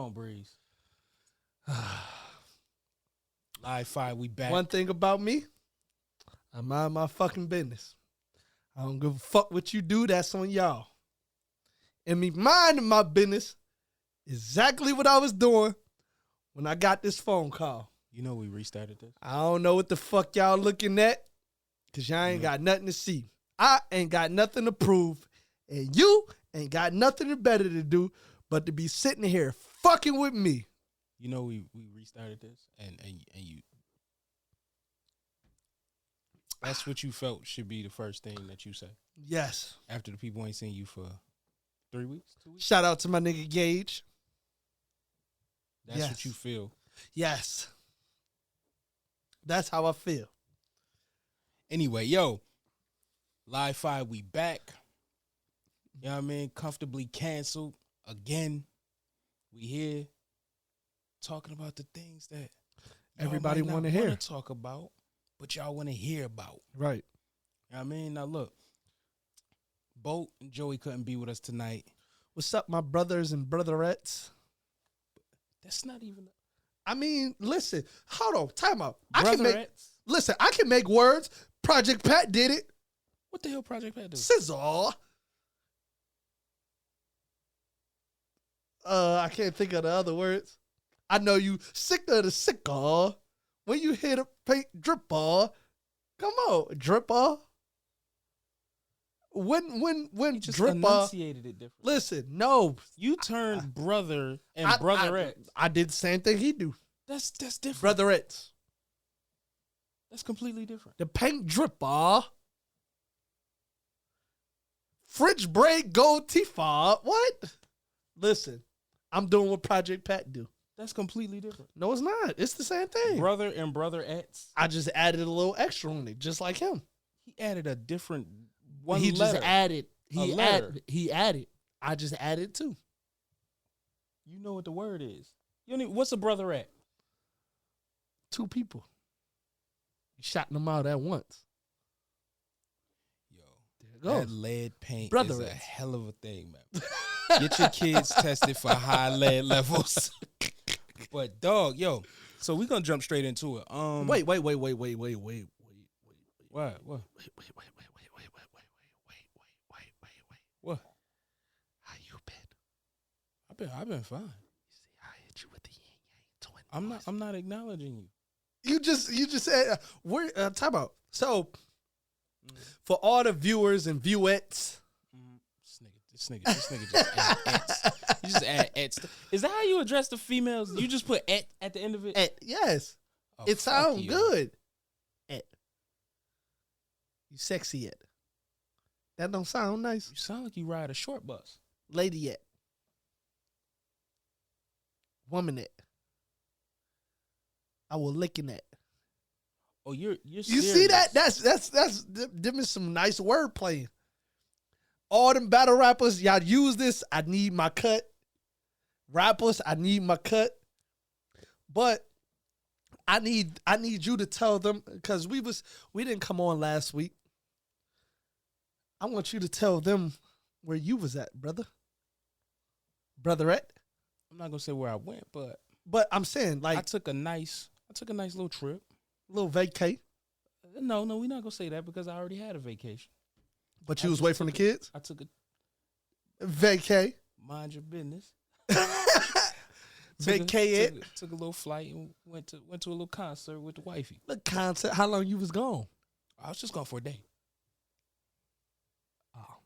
on, Breeze? Live 5, we back. One thing about me, I mind my fucking business. I don't give a fuck what you do. That's on y'all. And me minding my business, exactly what I was doing when I got this phone call. You know we restarted this. I don't know what the fuck y'all looking at, because y'all ain't got nothing to see. I ain't got nothing to prove, and you ain't got nothing better to do but to be sitting here fucking with me. You know we restarted this, and you. That's what you felt should be the first thing that you say. Yes. After the people ain't seen you for 3 weeks, 2 weeks. Shout out to my nigga Gage. That's Yes. what you feel. Yes. That's how I feel. Anyway, yo, Live 5, we back. You know what I mean? Comfortably canceled again. We here talking about the things that Everybody want to hear. Talk about, but y'all want to hear about. Right. You know what I mean? Now look, Boat and Joey couldn't be with us tonight. What's up, my brothers and brotherettes? That's not even. I mean, listen, hold on, time out. Brotherettes? I can make words. Project Pat did it. What the hell Project Pat do? Sizzle. I can't think of the other words. I know you sick of the sicker. When you hit a paint dripper, come on, dripper. When You just dripper enunciated it different. Listen, no, You turned brother and brotherettes. I did the same thing he do. That's different. Brotherettes. That's completely different. The paint dripper. Fridge braid gold Tifa. What? Listen, I'm doing what Project Pat do. That's completely different. No, it's not. It's the same thing. Brother and brotherettes. I just added a little extra on it, just like him. He added a different one He letter. just added. A letter. He added. I just added too. You know what the word is. You don't even, what's a brotherette? 2 people. You shot them out at once. Yo, There it goes. that lead paint Brother is a rats. hell of a thing, man. Get your kids tested for high lead levels. But dog, yo, so we're gonna jump straight into it. Wait. What? What? What? How you been? I've been fine. You see, I hit you with the yin yang twin. I'm not acknowledging you. You just said we're time out. So for all the viewers and viewettes, This nigga just add ets. You just add ets. Is that how you address the females? You just put et at the end of it? yes, Oh, it fuck sounds you. good. You sexy yet? That don't sound nice. You sound like you ride a short bus. Lady yet? Woman yet? I will licking that. Oh, you're You serious. see that? That's them is some nice wordplay. All them battle rappers, y'all use this. I need my cut. Rappers, I need my cut. But I need you to tell them, because we didn't come on last week. I want you to tell them where you was at, brother. Brotherette. I'm not gonna say where I went, but But I'm saying, like, I took a nice little trip. little vacay. No, we're not gonna say that because I already had a vacation. But you was away from the kids? I took a Vacay. mind your business. Vacay. Took a little flight and went to a little concert with the wifey. The concert. How long you was gone? I was just gone for a day. Oh,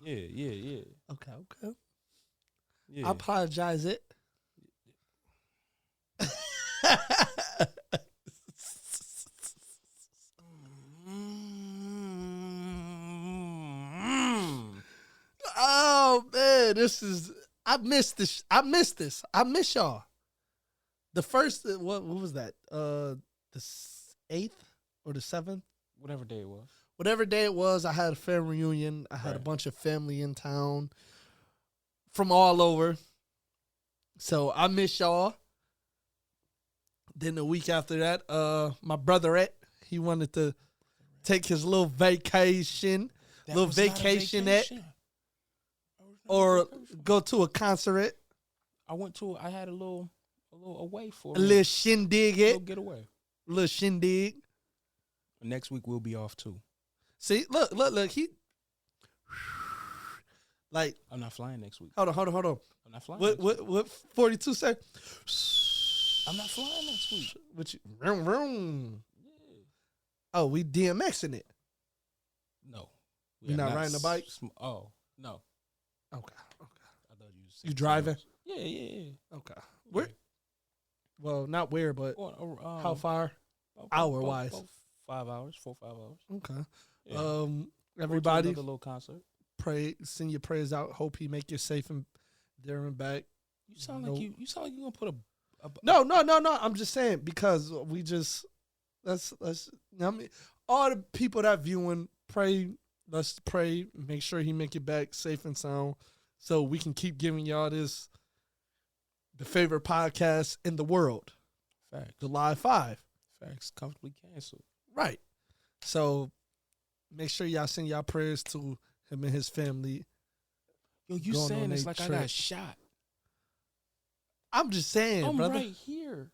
okay. Yeah. Okay. Yeah. I apologize it. Oh man, I missed this. I miss y'all. The first, what was that? The 8th or the 7th? Whatever day it was. Whatever day it was, I had a family reunion. I had a Right. bunch of family in town from all over. So I miss y'all. Then the week after that, my brotherette, he wanted to take his little vacation, That little was not a vacation vacation. or go to a concert. I had a little away for A little shindig, little getaway. a little shindig. Next week we'll be off too. See, look. He like. I'm not flying next week. Hold on. I'm not flying. What 42 say? I'm not flying next week. What you? Vroom, vroom. Yeah. Oh, we DMXing it. No. You're not riding the bike? Oh, no. Okay. I thought you You driving? Yeah. Okay. Where? Well, not where, but how far? Hour-wise. 5 hours, 4 or 5 hours. Okay. Yeah. Everybody, Another little concert. send your prayers out. Hope he make you safe and there and back. You sound like you sound like you gonna put a No. I'm just saying because we just let's I mean, all the people that viewing pray. Let's pray. Make sure he make it back safe and sound, so we can keep giving y'all the favorite podcast in the world. Facts. The Live 5. Facts. Comfortably canceled. Right. So make sure y'all send y'all prayers to him and his family. Yo, you Going saying on this a like I trip. got shot. I'm just saying, I'm brother. right here.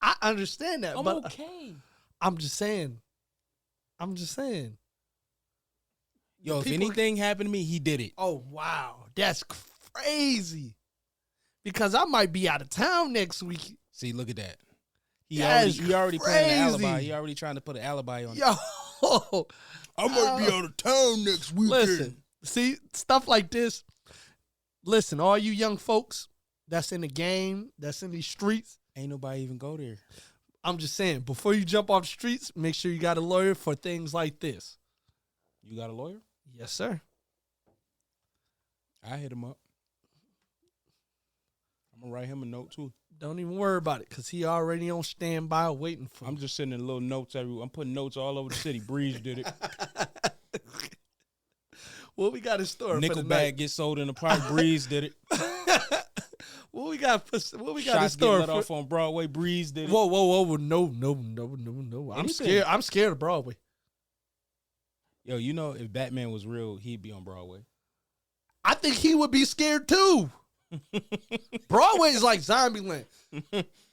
I understand that, I'm but okay. I'm just saying. Yo, if People- anything happened to me, he did it. Oh, wow. That's crazy. Because I might be out of town next week. See, look at that. He That's already playing an crazy. alibi. He already trying to put an alibi on it. Yo. I might be out of town next weekend. Listen, see, stuff like this. Listen, all you young folks that's in the game, that's in these streets, Ain't nobody even go there. I'm just saying, before you jump off the streets, make sure you got a lawyer for things like this. You got a lawyer? Yes, sir. I hit him up. I'm gonna write him a note too. Don't even worry about it, because he already on standby waiting for I'm just sending little notes everywhere. I'm putting notes all over the city. Breeze did it. What we got in store for Nickel the bag night? gets sold in the park. Breeze did it. What we got in Shots get store let for? off on Broadway. Breeze did it. Whoa. No. I'm Anything. scared of Broadway. Yo, you know if Batman was real, he'd be on Broadway. I think he would be scared too. Broadway is like Zombieland.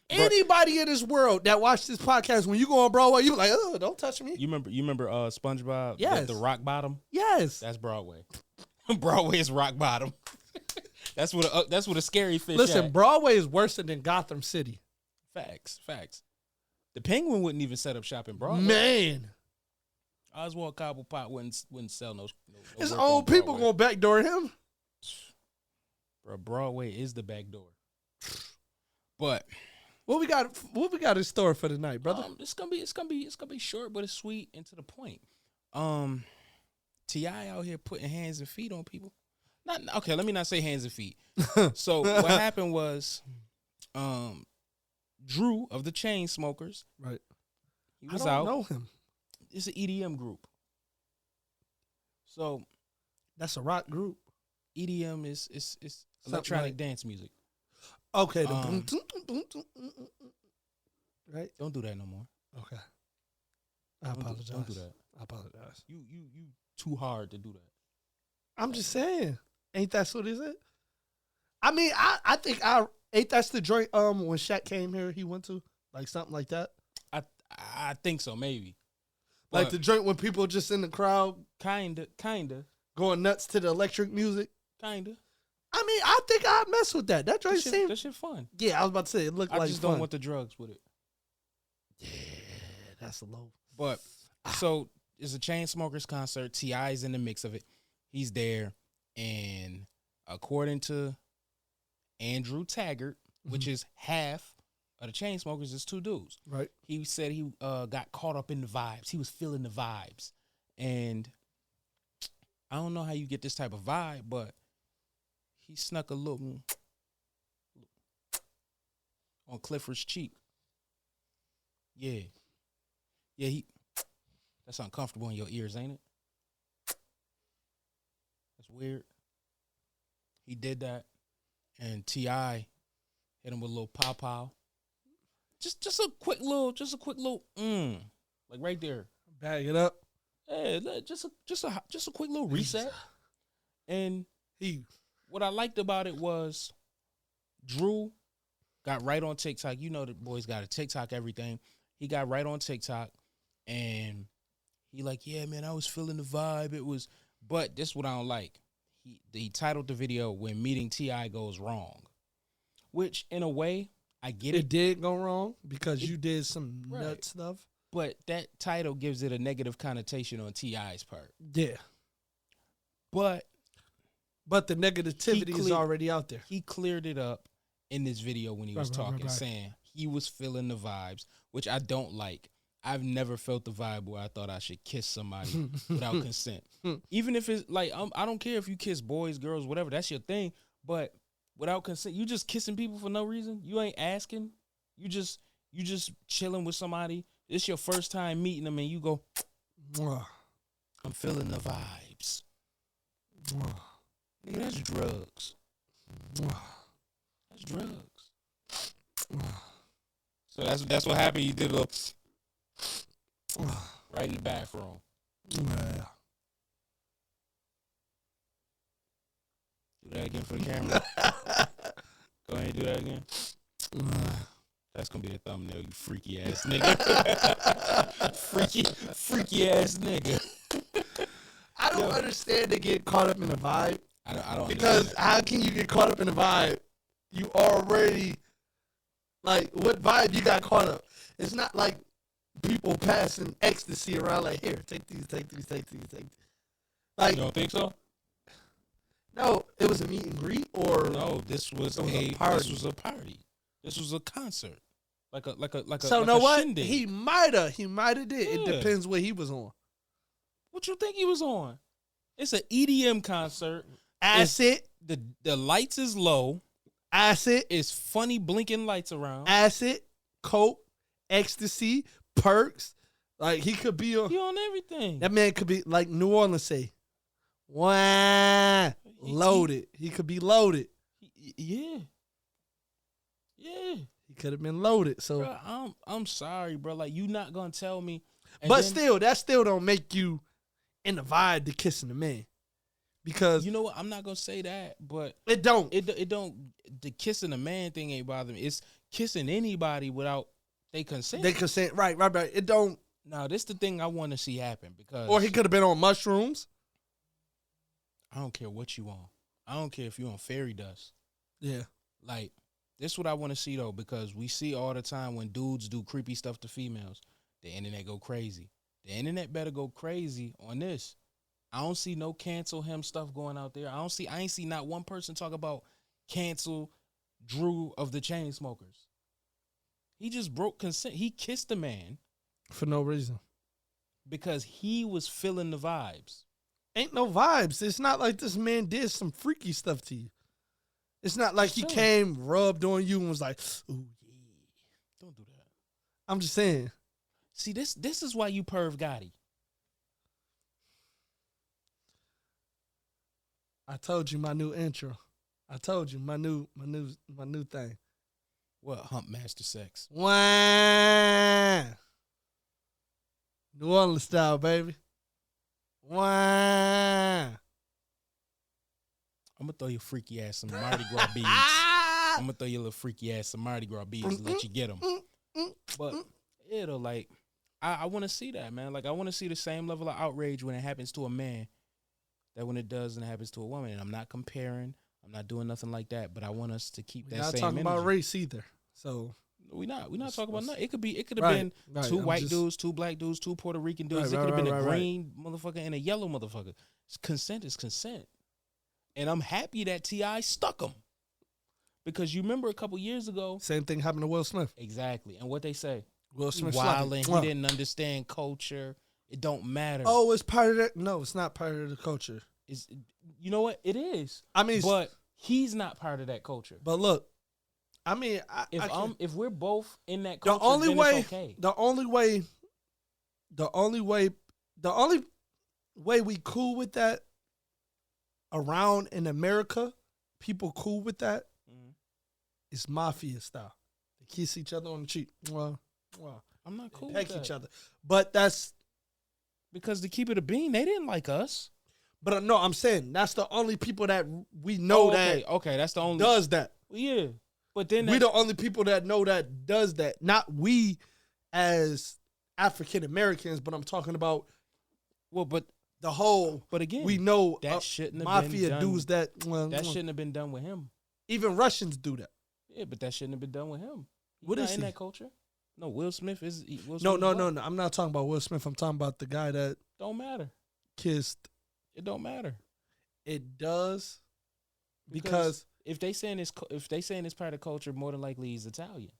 Anybody in this world that watch this podcast, when you go on Broadway, you like, oh, don't touch me. You remember SpongeBob? Yes. The rock bottom? Yes. That's Broadway. Broadway is rock bottom. That's what a scary fish. Listen, at. Broadway is worse than Gotham City. Facts. The Penguin wouldn't even set up shop in Broadway. Man. Oswald Cobblepot wouldn't sell no His work own on people Broadway. gonna backdoor him. Bro, Broadway is the back door. But What we got in store for tonight, brother? it's gonna be short, but it's sweet and to the point. T.I. out here putting hands and feet on people. Let me not say hands and feet. So what happened was, Drew of the Chainsmokers, Right. he was I don't out. know him. It's an EDM group. So That's a rock group. EDM is electronic like- dance music. Okay. The Um, right. Don't do that no more. Okay. I apologize. Don't do that. I apologize. You too hard to do that. I'm just saying. Ain't that what is it? I mean, I think ain't that's the joint when Shaq came here he went to? Like something like that? I think so, maybe. Like But the joint when people just in the crowd kinda. going nuts to the electric music? I mean, I think I'd mess with that. That joint seemed... That shit fun. Yeah, I was about to say, it looked I like just fun. don't want the drugs with it. Yeah, that's a low. But so it's a Chainsmokers concert. T.I. is in the mix of it. He's there, and according to Andrew Taggart, which is half of the Chainsmokers, is two dudes. Right. He said he got caught up in the vibes. He was feeling the vibes, and I don't know how you get this type of vibe, but he snuck a little on Clifford's cheek. Yeah. That's uncomfortable in your ears, ain't it? That's weird. He did that, and T.I. hit him with a little pow. Just a quick little, like right there. Bag it up. Yeah, just a quick little reset. And what I liked about it was Drew got right on TikTok. You know the boys got a TikTok everything. He got right on TikTok and he like, yeah, man, I was feeling the vibe. It was, but this is what I don't like. He titled the video "When Meeting T.I. Goes Wrong," which in a way I get it. It did go wrong because you did some nut stuff. But that title gives it a negative connotation on T.I.'s part. Yeah. But the negativity is already out there. He cleared it up in this video when he was talking, saying he was feeling the vibes, which I don't like. I've never felt the vibe where I thought I should kiss somebody without consent. Even if it's like, I don't care if you kiss boys, girls, whatever, that's your thing. But without consent, you just kissing people for no reason. You ain't asking. You just chilling with somebody. It's your first time meeting them and you go, I'm feeling the vibes. Nigga, that's drugs. That's drugs. So that's what happened. You did a right in the bathroom. Yeah. Do that again for the camera. Go ahead and do that again. That's gonna be the thumbnail, you freaky ass nigga. freaky ass nigga. I don't understand to get caught up in the vibe. I don't because how can you get caught up in the vibe? You already like what vibe you got caught up? It's not like people passing ecstasy around like here, take these. Like you don't think so? No, it was a meet and greet or no, this was a party. This was a party. This was a concert. Like a So like know a what? shindig. He might have did. Yeah. It depends what he was on. What you think he was on? It's an EDM concert. Acid. The lights is low. Acid. It's funny blinking lights around. Acid, coke, ecstasy, perks. Like he could be on. He on everything. That man could be like New Orleans say. Wah, loaded. He could be loaded. Yeah. He could have been loaded. So bro, I'm sorry, bro. Like you not gonna tell me. But still, that still don't make you in the vibe to kissing the man. Because you know what? I'm not gonna say that, but it don't. It don't. The kissing a man thing ain't bother me. It's kissing anybody without they consent. They consent, right. It don't. Now this the thing I want to see happen because. Or he could have been on mushrooms. I don't care what you on. I don't care if you on fairy dust. Yeah. Like this is what I want to see though, because we see all the time when dudes do creepy stuff to females, the internet go crazy. The internet better go crazy on this. I don't see no cancel him stuff going out there. I ain't see not one person talk about cancel Drew of the Chainsmokers. He just broke consent. He kissed the man for no reason. Because he was feeling the vibes. Ain't no vibes. It's not like this man did some freaky stuff to you. It's not like he came, rubbed on you, and was like, ooh, yeah. Don't do that. I'm just saying. See, this is why you perv Gotti. I told you my new intro. I told you my new thing. What? Hump Master Sex. Wah! New Orleans style, baby. Wah! I'm gonna throw your freaky ass some Mardi Gras beads. I'm gonna throw your little freaky ass some Mardi Gras beads and let you get them. But it'll like, I want to see that, man. Like I want to see the same level of outrage when it happens to a man that when it does and it happens to a woman. And I'm not comparing. I'm not doing nothing like that. But I want us to keep that same energy. We're not talking about race either. So we're not talking about nothing. It could have been two white dudes, two black dudes, two Puerto Rican dudes. It could have been a green motherfucker and a yellow motherfucker. Consent is consent. And I'm happy that T.I. stuck him. Because you remember a couple years ago. Same thing happened to Will Smith. Exactly. And what they say. Will Smith wilding. He didn't understand culture. It don't matter. Oh, it's part of that. No, it's not part of the culture. You know what? It is. I mean, but he's not part of that culture. But look, I mean, if we're both in that culture, the only way we cool with that around in America, people cool with that. It's mafia style. They kiss each other on the cheek. Well, I'm not cool with that. each other. But that's because to keep it a bean, they didn't like us. But no, I'm saying that's the only people that we know okay, that's the only does that. Yeah. But then we the only people that know that does that. Not we as African Americans, but I'm talking about the whole. But again, we know that shouldn't have mafia been done. dudes that Shouldn't have been done with him. Even Russians do that. Yeah, but that shouldn't have been done with him. What is in he? that culture? No, Will Smith is. No. I'm not talking about Will Smith. I'm talking about the guy that don't matter. Kissed. It don't matter. It does because if they saying it's part of culture, more than likely he's Italian.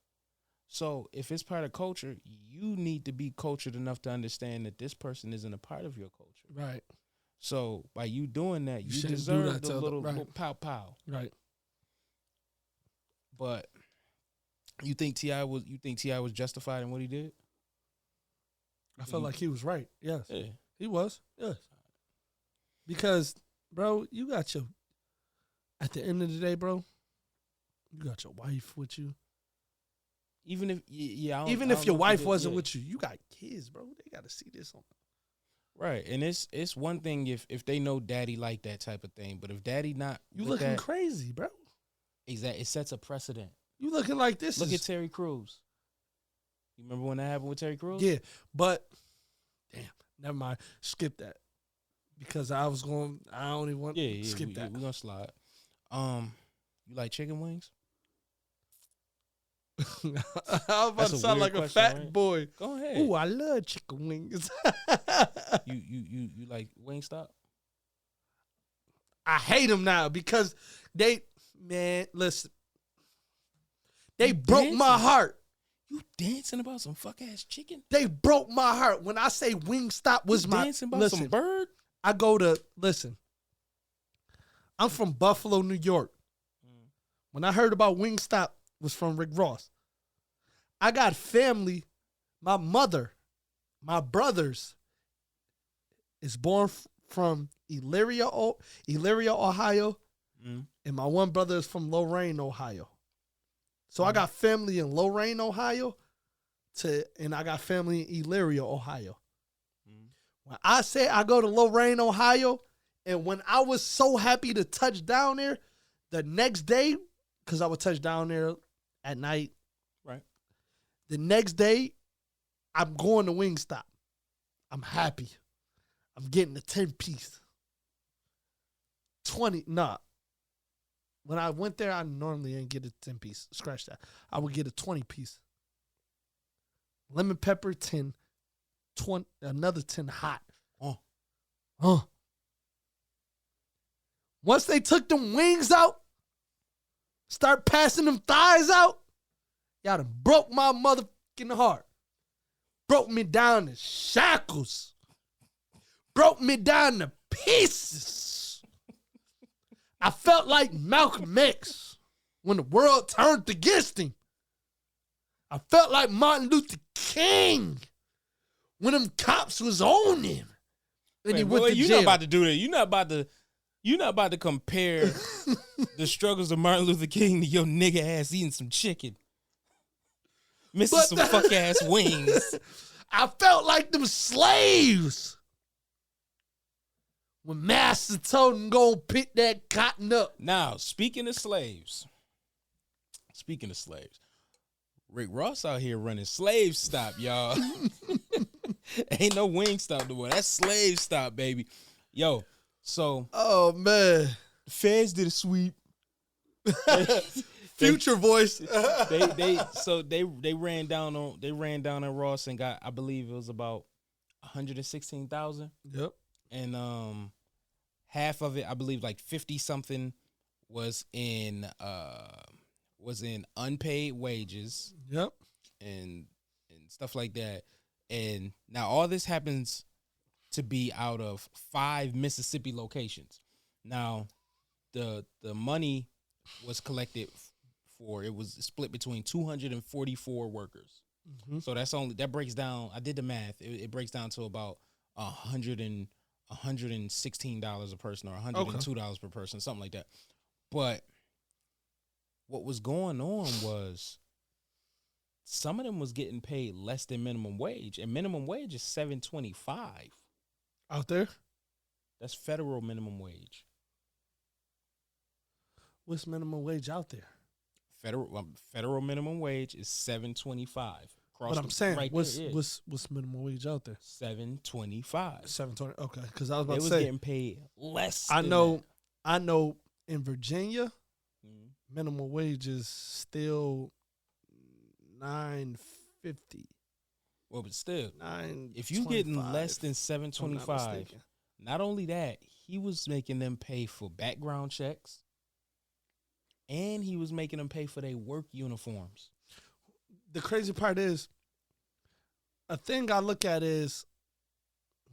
So if it's part of culture, you need to be cultured enough to understand that this person isn't a part of your culture. Right. So by you doing that, you shouldn't deserve do that the little pow pow. Right. But you think T.I. was justified in what he did? I felt like he was right. Yes. Yeah. He was. Yes. Because, bro, you got your, at the end of the day, bro, you got your wife with you. Even if even if your wife wasn't with you, you got kids, bro. They got to see this on. Right, and it's one thing if they know daddy like that type of thing, but if daddy not, you looking crazy, bro. Exactly, it sets a precedent. You looking like this. Look at Terry Crews. You remember when that happened with Terry Crews? Yeah, but damn, never mind. Skip that because I don't even want. Yeah, skip that. We're gonna slide. You like chicken wings? I was about to sound like a fat right? boy. Go ahead. Ooh, I love chicken wings. you like Wingstop? I hate them now because listen. They broke my heart. You dancing about some fuck ass chicken? They broke my heart. When I say Wingstop was my dancing about some bird. I go to listen. I'm from Buffalo, New York. When I heard about Wingstop, was from Rick Ross. I got family. My mother, my brothers, is born from Elyria, Ohio, and my one brother is from Lorain, Ohio. So I got family in Lorain, Ohio, and I got family in Elyria, Ohio. When I say I go to Lorain, Ohio, and when I was so happy to touch down there, the next day, because I would touch down there at night. Right. The next day, I'm going to Wingstop. I'm happy. I'm getting a 10-piece. 20, nah. When I went there, I normally didn't get a 10-piece. Scratch that. I would get a 20-piece. Lemon pepper 10, 20, another 10 hot. Once they took them wings out, start passing them thighs out, y'all done broke my motherfucking heart. Broke me down to shackles. Broke me down to pieces. I felt like Malcolm X when the world turned against him. I felt like Martin Luther King when them cops was on him. And he went to jail. You're not about to do that. You're not about to compare the struggles of Martin Luther King to your nigga ass eating some chicken. Missing some fuck ass wings. I felt like them slaves. When Master told them go pick that cotton up. Now, speaking of slaves, Rick Ross out here running Slave Stop, y'all. Ain't no Wingstop the one. That's Slave Stop, baby. Yo, so. Oh, man. The feds did a sweep. Future voice. they ran down on Ross and got, I believe it was about 116,000. Yep. And half of it, I believe like 50 something was in unpaid wages. Yep. And stuff like that. And now all this happens to be out of 5 Mississippi locations. Now the money was collected it was split between 244 workers. Mm-hmm. So that breaks down. I did the math. It breaks down to about $116 a person or $102 per person, something like that. But what was going on was some of them was getting paid less than minimum wage, and minimum wage is $7.25 out there. That's federal minimum wage. What's minimum wage out there? federal minimum wage is $7.25. But I'm saying, right what's there, what's minimum wage out there? $7.25. $7.20. Okay, because I was about They to was say, getting paid less. I than know, that. I know. In Virginia, Mhm. minimum wage is still $9.50. Well, but still, $9.25. if you getting less than if I'm not $7.25, mistaken. not only that, he was making them pay for background checks, and he was making them pay for their work uniforms. The crazy part is, a thing I look at is,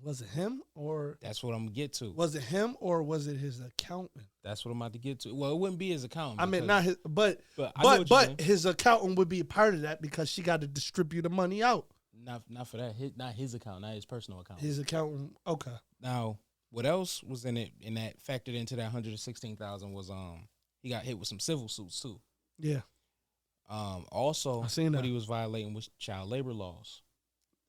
was it him or That's what I'm gonna get to. was it him or was it his accountant? That's what I'm about to get to. Well, it wouldn't be his accountant. I mean, not his, I know what you're saying. his accountant would be a part of that because she got to distribute the money out. Not for that. Not his account. Not his personal account. His accountant, okay. Now, what else was in it? And that factored into that $116,000 was he got hit with some civil suits too. Yeah, Also, I seen that. what he was violating was child labor laws.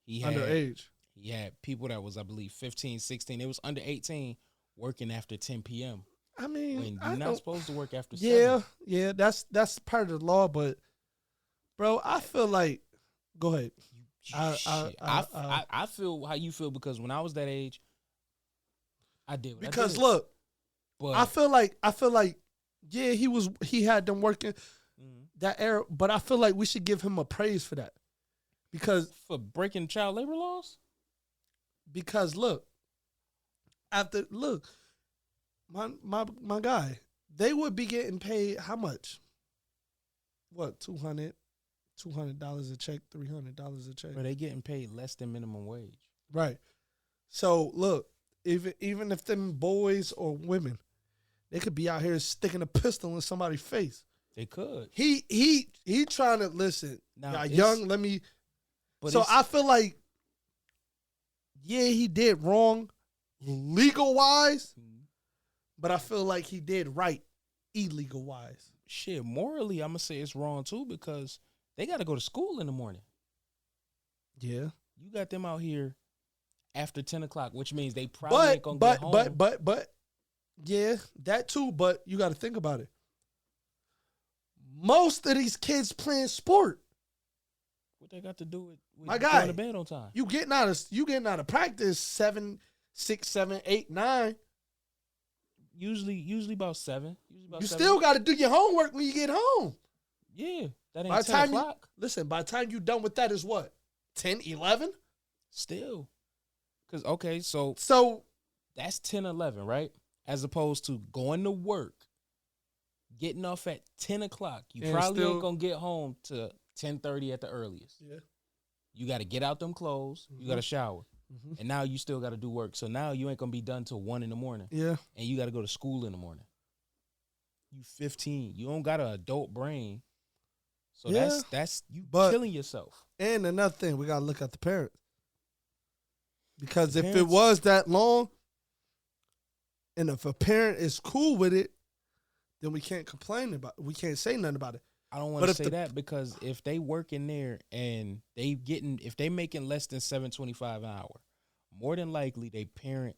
He had Underage. He had people that was, I believe, 15, 16. It was under 18 working after 10 p.m. I mean, when I you're not don't- supposed to work after Yeah, 7. yeah, that's part of the law. But, bro, I feel like, go ahead. I feel how you feel because when I was that age, I did what I Because did. look, But I feel like, yeah, he had them working that era, but I feel like we should give him a praise for that. Because breaking child labor laws? look, my guy, they would be getting paid how much? What, $200 a check, $300 a check? But they getting paid less than minimum wage. Right. So look, even if them boys or women, they could be out here sticking a pistol in somebody's face. They could. He trying to listen. Now, Now, it's- young, let me. But So it's- I feel like, yeah, he did wrong, legal wise, but I feel like he did right, illegal wise. Shit, morally, I'm gonna say it's wrong too because they got to go to school in the morning. Yeah, You got them out here after 10 o'clock, which means they probably ain't gonna get home. but, yeah, that too. But you got to think about it. Most of these kids playing sport. What they got to do with My going guy, to bed on time? You getting out of practice 7, 6, 7, 8, 9. Usually about 7. You still got to do your homework when you get home. Yeah, that By ain't the 10 time o'clock. by the time you done with that is what? 10, 11? Still. Because, okay, so So, that's 10, 11, right? As opposed to going to work, getting off at 10 o'clock. You And probably still- ain't going to get home to 10:30 at the earliest. yeah. You got to get out them clothes. You got to shower. Mhm. And now you still got to do work. So now you ain't going to be done till 1 in the morning. Yeah. And you got to go to school in the morning. You 15. You don't got an adult brain. So Yeah, that's you but- killing yourself. And another thing, we got to look at the parents. Because The if it parents- was that long, and if a parent is cool with it, then we can't complain about it. We can't say nothing about it. I don't want But to if say the- that because if they work in there and if they making less than $7.25 an hour, more than likely they parent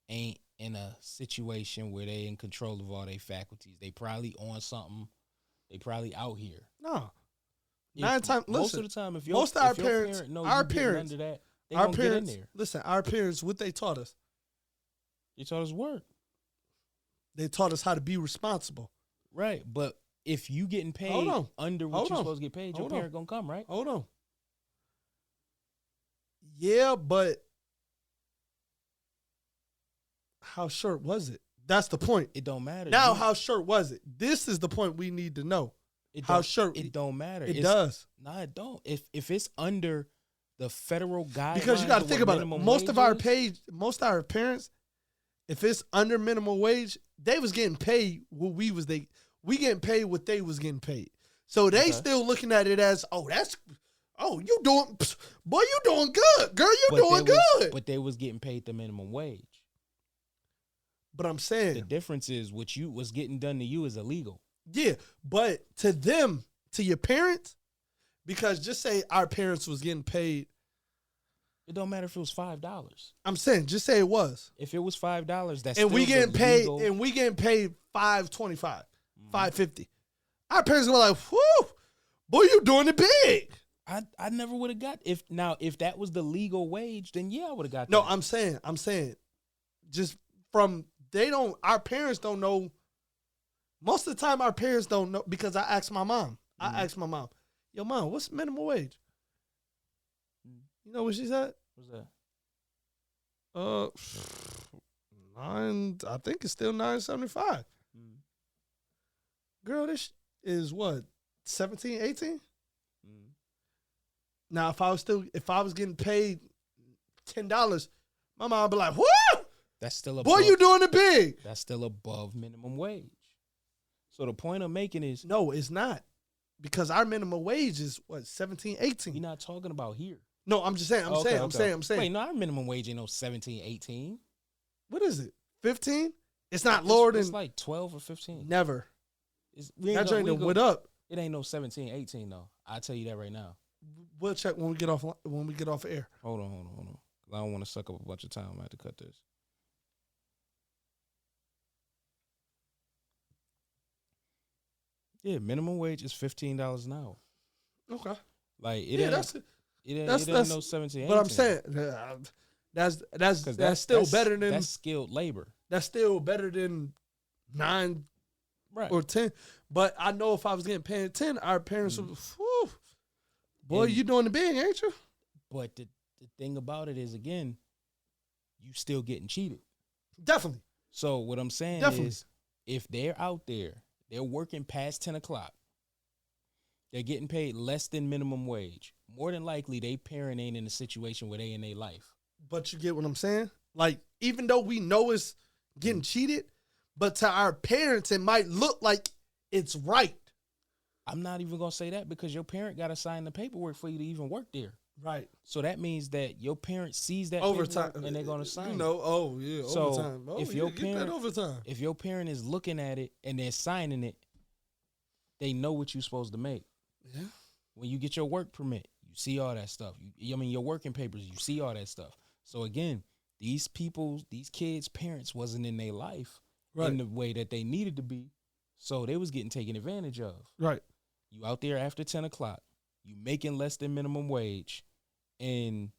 ain't in a situation where they in control of all their faculties. They probably on something. They probably out here. No. If- Most most of of the time, if your, most of our if your parents- parent know our you getting parents- under that, they our gonna get in parents, there. listen, our parents, what they taught us, They taught us work. they taught us how to be responsible. Right, but if you getting paid Hold on. under what Hold you're on. supposed to get paid, your Hold on. parent gonna come, right? Hold on. Yeah, but how short was it? That's the point. It don't matter. Now, You- how short was it? This is the point we need to know. it how don't- short- It don't matter. It It's- does. Nah, it don't. If it's under the federal guidelines, Because you got to of think what about it. minimum Most wage of our parents, if it's under minimum wage, they was getting paid what we getting paid what they was getting paid. So they Okay. still looking at it as, you doing, boy, you doing good, girl, you but doing they was- good. But they was getting paid the minimum wage. But I'm The saying, difference is what you was getting done to you is illegal. yeah, but to them, to your parents, because just say our parents was getting paid. It don't matter if it was $5. I'm saying, just say it was. If it was $5, that's And we still getting paid, legal. and we getting paid $5.25, $5.50. our parents were like, whoo, boy, you doing it big. I never would have got if that was the legal wage, then yeah, I would have got that. No, I'm saying, just from our parents don't know. Most of the time, our parents don't know because I asked my mom. Yo, mom, what's minimum wage? You know what she said? What's that? 9. I think it's still $9.75. Girl, this is what 17, 18. Now, if I was getting paid $10, my mom would be like, "What? That's still above, boy, you doing it big." That's still above minimum wage. So the point I'm making is no, it's not, because our minimum wage is what 17, 18. You're not talking about here. No, I'm just saying. I'm saying. Wait, no, our minimum wage ain't no 17, 18. What is it? 15? It's not lower than. It's like 12 or 15. Never. That joint went up. It ain't no 17, 18 though. I'll tell you that right now. We'll check when we get off air. Hold on. I don't want to suck up a bunch of time. I have to cut this. Yeah, minimum wage is $15 an hour. Okay. Like it ain't. It ain't no 17, 18. But I'm saying that's still better than that's skilled labor. That's still better than 9 or 10. But I know if I was getting paid 10, our parents would, whew, boy, you doing the big, ain't you? But the thing about it is, again, you still getting cheated. Definitely. So what I'm saying is, if they're out there, they're working past 10 o'clock, they're getting paid less than minimum wage. More than likely, they parent ain't in a situation where they in their life. But you get what I'm saying? Like, even though we know it's getting cheated, but to our parents, it might look like it's right. I'm not even going to say that, because your parent got to sign the paperwork for you to even work there. Right. So that means that your parent sees that overtime, and they're going to sign it. So overtime. If your parent is looking at it and they're signing it, they know what you're supposed to make. Yeah. When you get your work permit, you see all that stuff. Your working papers, you see all that stuff. So again, these kids' parents wasn't in their life in the way that they needed to be. So they was getting taken advantage of. Right. You out there after 10 o'clock, you making less than minimum wage, and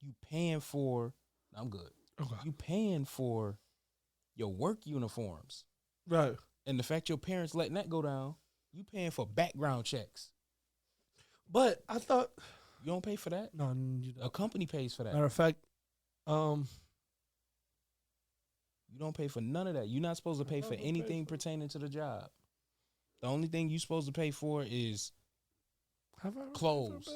you paying for, I'm good. Okay. You paying for your work uniforms. Right. And the fact your parents letting that go down, you paying for background checks. But I thought, you don't pay for that? No, you don't. A company pays for that. Matter of fact, you don't pay for none of that. You're not supposed to pay for anything pertaining to the job. The only thing you're supposed to pay for is clothes,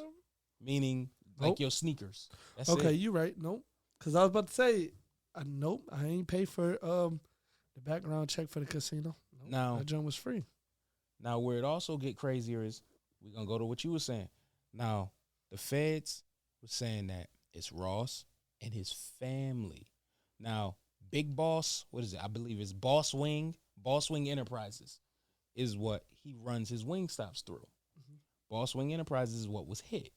meaning like your sneakers. That's okay, it. you're right. Nope. Because I was about to say, nope, I ain't pay for the background check for the casino. Nope, now, that joint was free. Now, where it also get crazier is, we're going to go to what you were saying. Now, the feds were saying that it's Ross and his family. Now, Big Boss, what is it? I believe it's Boss Wing Enterprises is what he runs his wing stops through. Mm-hmm. Boss Wing Enterprises is what was hit.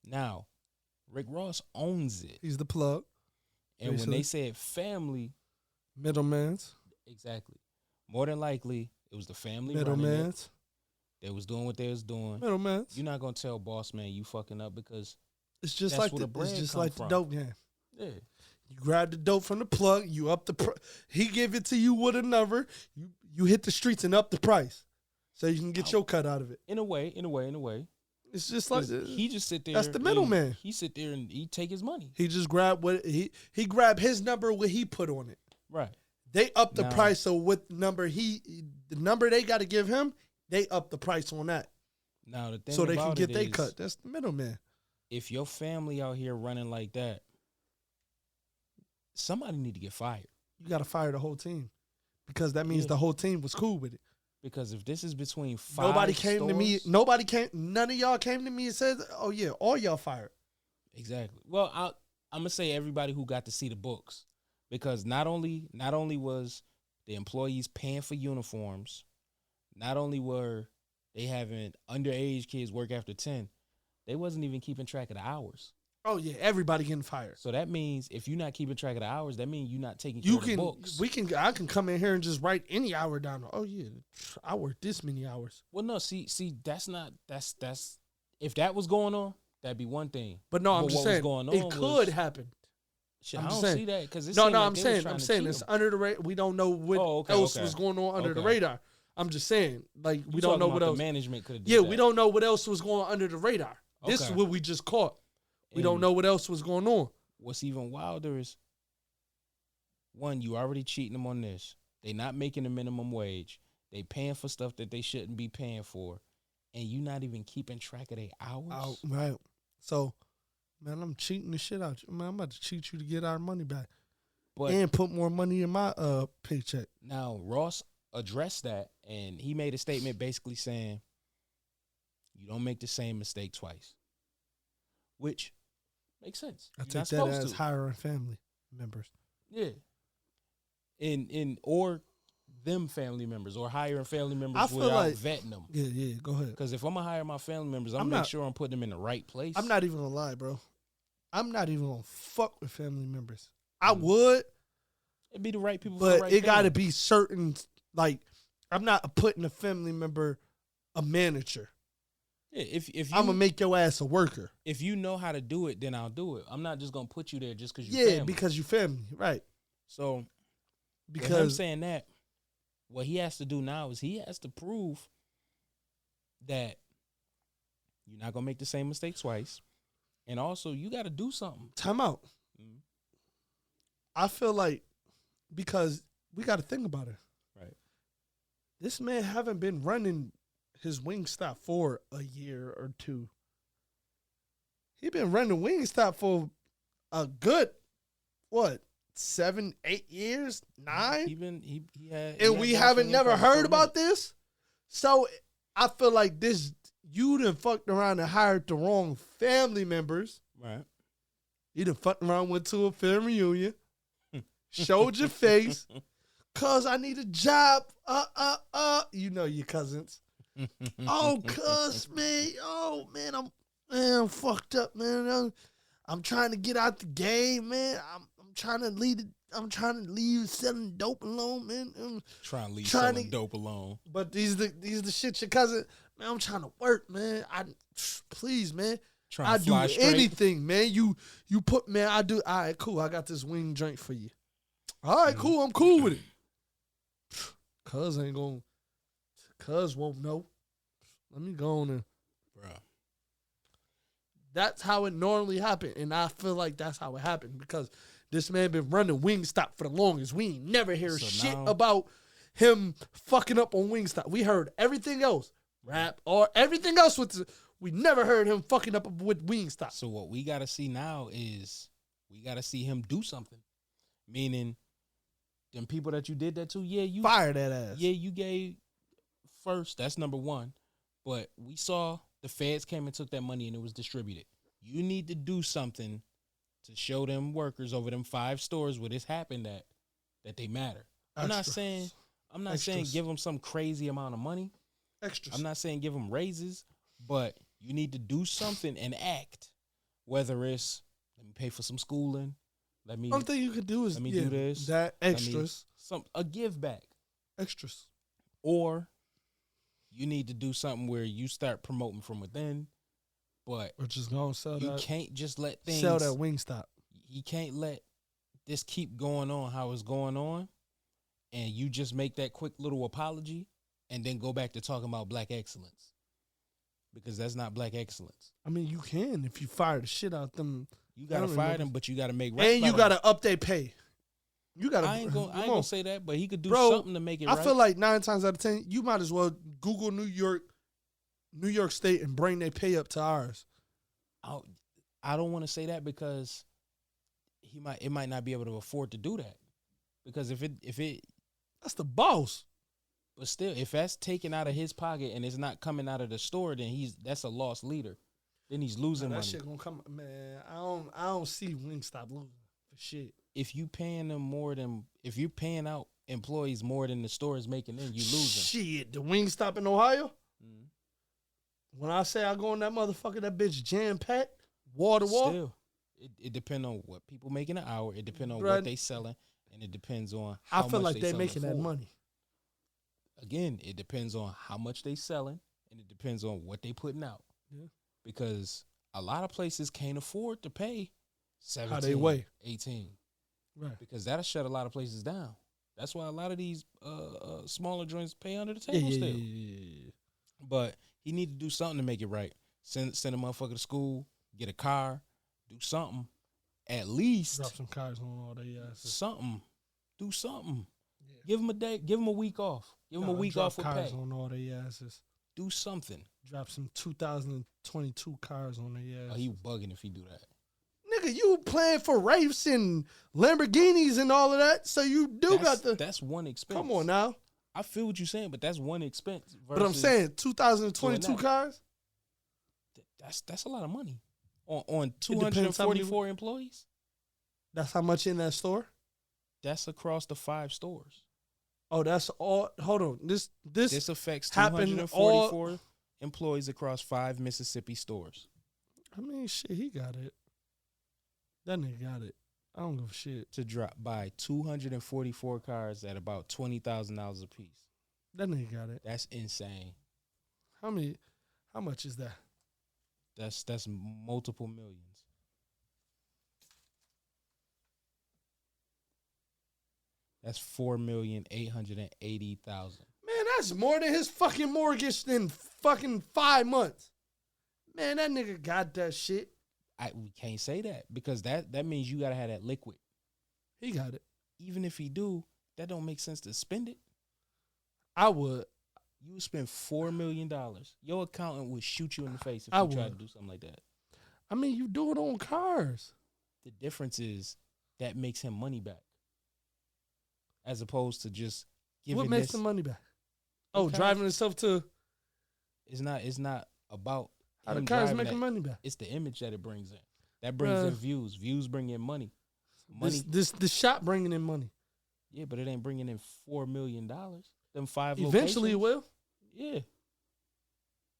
Now, Rick Ross owns it. He's the plug. And basically, when they said family, middlemans. Exactly. More than likely, it was the family middlemans. They was doing what they was doing. Middlemans. You're not gonna tell Boss Man you fucking up, because it's just like the dope game. Yeah. You grab the dope from the plug. You up the. He give it to you with a number. You hit the streets and up the price, so you can get your cut out of it. In a way. It's just like he just sit there. That's the middleman. He sit there and he take his money. He just grab what he grab his number, what he put on it. Right. They up the price, so with the number they got to give him, they up the price on that. Now the thing so they can get their cut. That's the middleman. If your family out here running like that, somebody need to get fired. You got to fire the whole team, because that means the whole team was cool with it. Because if this is between five none of y'all came to me and said, oh yeah, all y'all fired. Exactly. Well, I'm going to say everybody who got to see the books, because not only was the employees paying for uniforms, not only were they having underage kids work after 10, they wasn't even keeping track of the hours. Oh yeah, everybody getting fired. So that means if you're not keeping track of the hours, that means you're not taking care of the books. I can come in here and just write any hour down. Oh yeah, I worked this many hours. Well, no, see, that's if that was going on, that'd be one thing. But no, I'm But just what was saying going it on could was- happen. Shit, I'm I just don't saying. see that because I'm saying it's under the radar. We don't know what else was going on under the radar. I'm just saying, like we don't know what else. The management could have. Yeah, we don't know what else was going on under the radar. This is what we just caught. We don't know what else was going on. What's even wilder is, one, you already cheating them on this. They not making the minimum wage. They paying for stuff that they shouldn't be paying for, and you not even keeping track of their hours. Right. So, man, I'm cheating the shit out you. Man, I'm about to cheat you to get our money back, and put more money in my paycheck. Now, Ross addressed that, and he made a statement basically saying, "You don't make the same mistake twice," which makes sense. I take that as hiring family members. Yeah. Or them family members or hiring family members without vetting them. Yeah, go ahead. Because if I'm going to hire my family members, I'm going to make sure I'm putting them in the right place. I'm not even going to lie, bro. I'm not even going to fuck with family members. I would. It'd be the right people but for the right it got to be certain, like, I'm not putting a family member a manager. Yeah, if you, I'm going to make your ass a worker. If you know how to do it, then I'll do it. I'm not just going to put you there just because you're family. Yeah, because you family, right. So, because him saying that, what he has to do now is he has to prove that you're not going to make the same mistake twice. And also, you got to do something. Time out. Mm-hmm. I feel like, because we got to think about it. Right. This man haven't been running his Wingstop for a year or two. He been running Wingstop for a good, 7, 8 years, 9? We haven't never heard about this. So I feel like this, you done fucked around and hired the wrong family members. Right. You done fucked around, went to a family reunion, showed your face, cuz I need a job. You know your cousins. Oh, cuz, man. Oh, man, I'm fucked up, man. I'm trying to get out the game, man. I'm trying to leave selling dope alone, man. Selling dope alone. But these the shit your cousin, man. I'm trying to work, man. Please, man. I do anything, man. You put, man. I do. All right, cool. I got this wing joint for you. All right, cool. I'm cool with it. Cuz won't know. Let me go on and, bro. That's how it normally happened, and I feel like that's how it happened because this man been running Wingstop for the longest. We ain't never hear shit about him fucking up on Wingstop. We heard everything else, rap or everything else we never heard him fucking up with Wingstop. So what we gotta see now is we gotta see him do something. Meaning, them people that you did that to, you fire that ass. Yeah, you gave first. That's number one. But we saw the feds came and took that money and it was distributed. You need to do something to show them workers over them 5 stores where this happened that they matter. I'm not saying give them some crazy amount of money. Extras. I'm not saying give them raises, but you need to do something and act. Whether it's let me pay for some schooling, one thing you could do is do this. That extras. A give back. Extras. Or you need to do something where you start promoting from within, but or just go sell you can't just let things sell that Wingstop. You can't let this keep going on how it's going on, and you just make that quick little apology and then go back to talking about black excellence, because that's not black excellence. I mean, you can if you fire the shit out them. You gotta fire them, but you gotta make and you gotta up their pay. You gotta. I ain't gonna say that, but he could do something to make it. I feel like 9 times out of 10, you might as well Google New York State and bring their pay up to ours. I don't want to say that because it might not be able to afford to do that, because if it that's the boss. But still, if that's taken out of his pocket and it's not coming out of the store, then that's a lost leader. Then he's losing money. That shit gonna come, man. I don't see Wingstop losing for shit. If you paying out employees more than the store is making, then you losing. Shit, the Wingstop in Ohio. When I say I go in that motherfucker, that bitch jam packed, wall to wall. Still, It depends on what people make in an hour. It depends on Bruh. what they selling, and it depends on I how feel much like they're selling making that for. money. Again, it depends on how much they selling, and it depends on what they putting out. Yeah. Because a lot of places can't afford to pay 17, How they weigh. 18. Right. Because that'll shut a lot of places down. That's why a lot of these smaller joints pay under the Yeah, table yeah, still. yeah. But he need to do something to make it right. Send a motherfucker to school, get a car, do something. At least Drop some cars on all they asses. something. Do something. Yeah. Give him a day. Give him a week off. Give him a week off with cars pay. on all they asses. Do something. Drop some 2022 cars on their asses. Oh, he bugging if he do that. Nigga, you playing for Wraiths and Lamborghinis and all of that, so you That's one expense. Come on now. I feel what you're saying, but that's one expense. But I'm saying 2022 cars? That's a lot of money. On depends how many- 244 employees? That's how much in that store? That's across the 5 stores. Oh, that's all. Hold on. This affects happened 244 employees across 5 Mississippi stores. I mean, shit, he got it. That nigga got it. I don't give a shit. To drop by 244 cars at about $20,000 a piece. That nigga got it. That's insane. How much is that? That's multiple millions. That's $4,880,000. Man, that's more than his fucking mortgage in fucking 5 months. Man, that nigga got that shit. We can't say that because that means you gotta have that liquid. He got it. Even if he do, that don't make sense to spend it. I would. You would spend $4 million. Your accountant would shoot you in the face if I you tried to would. do something like that. I mean, you do it on cars. The difference is that makes him money back, as opposed to just giving. What makes this, the money back? Oh, Because- driving itself to It's not about how the him car's driving making that. money back. It's the image that it brings in. That brings in views. Views bring in money. Money. This shop bringing in money. Yeah, but it ain't bringing in $4 million. Them 5 Eventually it locations. will. Yeah.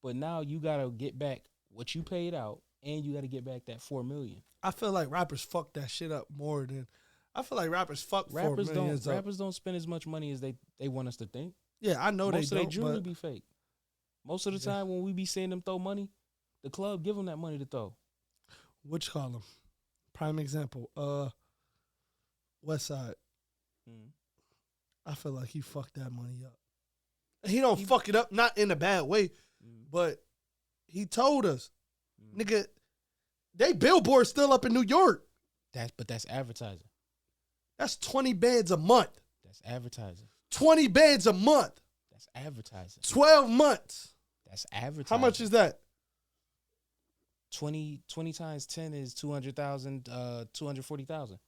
But now you gotta get back what you paid out, and you gotta get back that $4 million. I feel like rappers fuck that shit up more than. I feel like rappers fuck Rappers $4 don't million up. rappers don't spend as much money as they want us to think. Yeah, I know Most they of their don't. jewelry But be fake. Most of the time when we be seeing them throw money, the club give them that money to throw. what you call them? Prime example. West Side. I feel like he fucked that money up. He don't fuck it up, not in a bad way, but he told us, nigga, they billboard still up in New York. But that's advertising. That's 20 bands a month. That's advertising. 20 bands a month. That's advertising. 12 months. That's advertising. How much is that? 20 times 10 is 200,000, 240,000.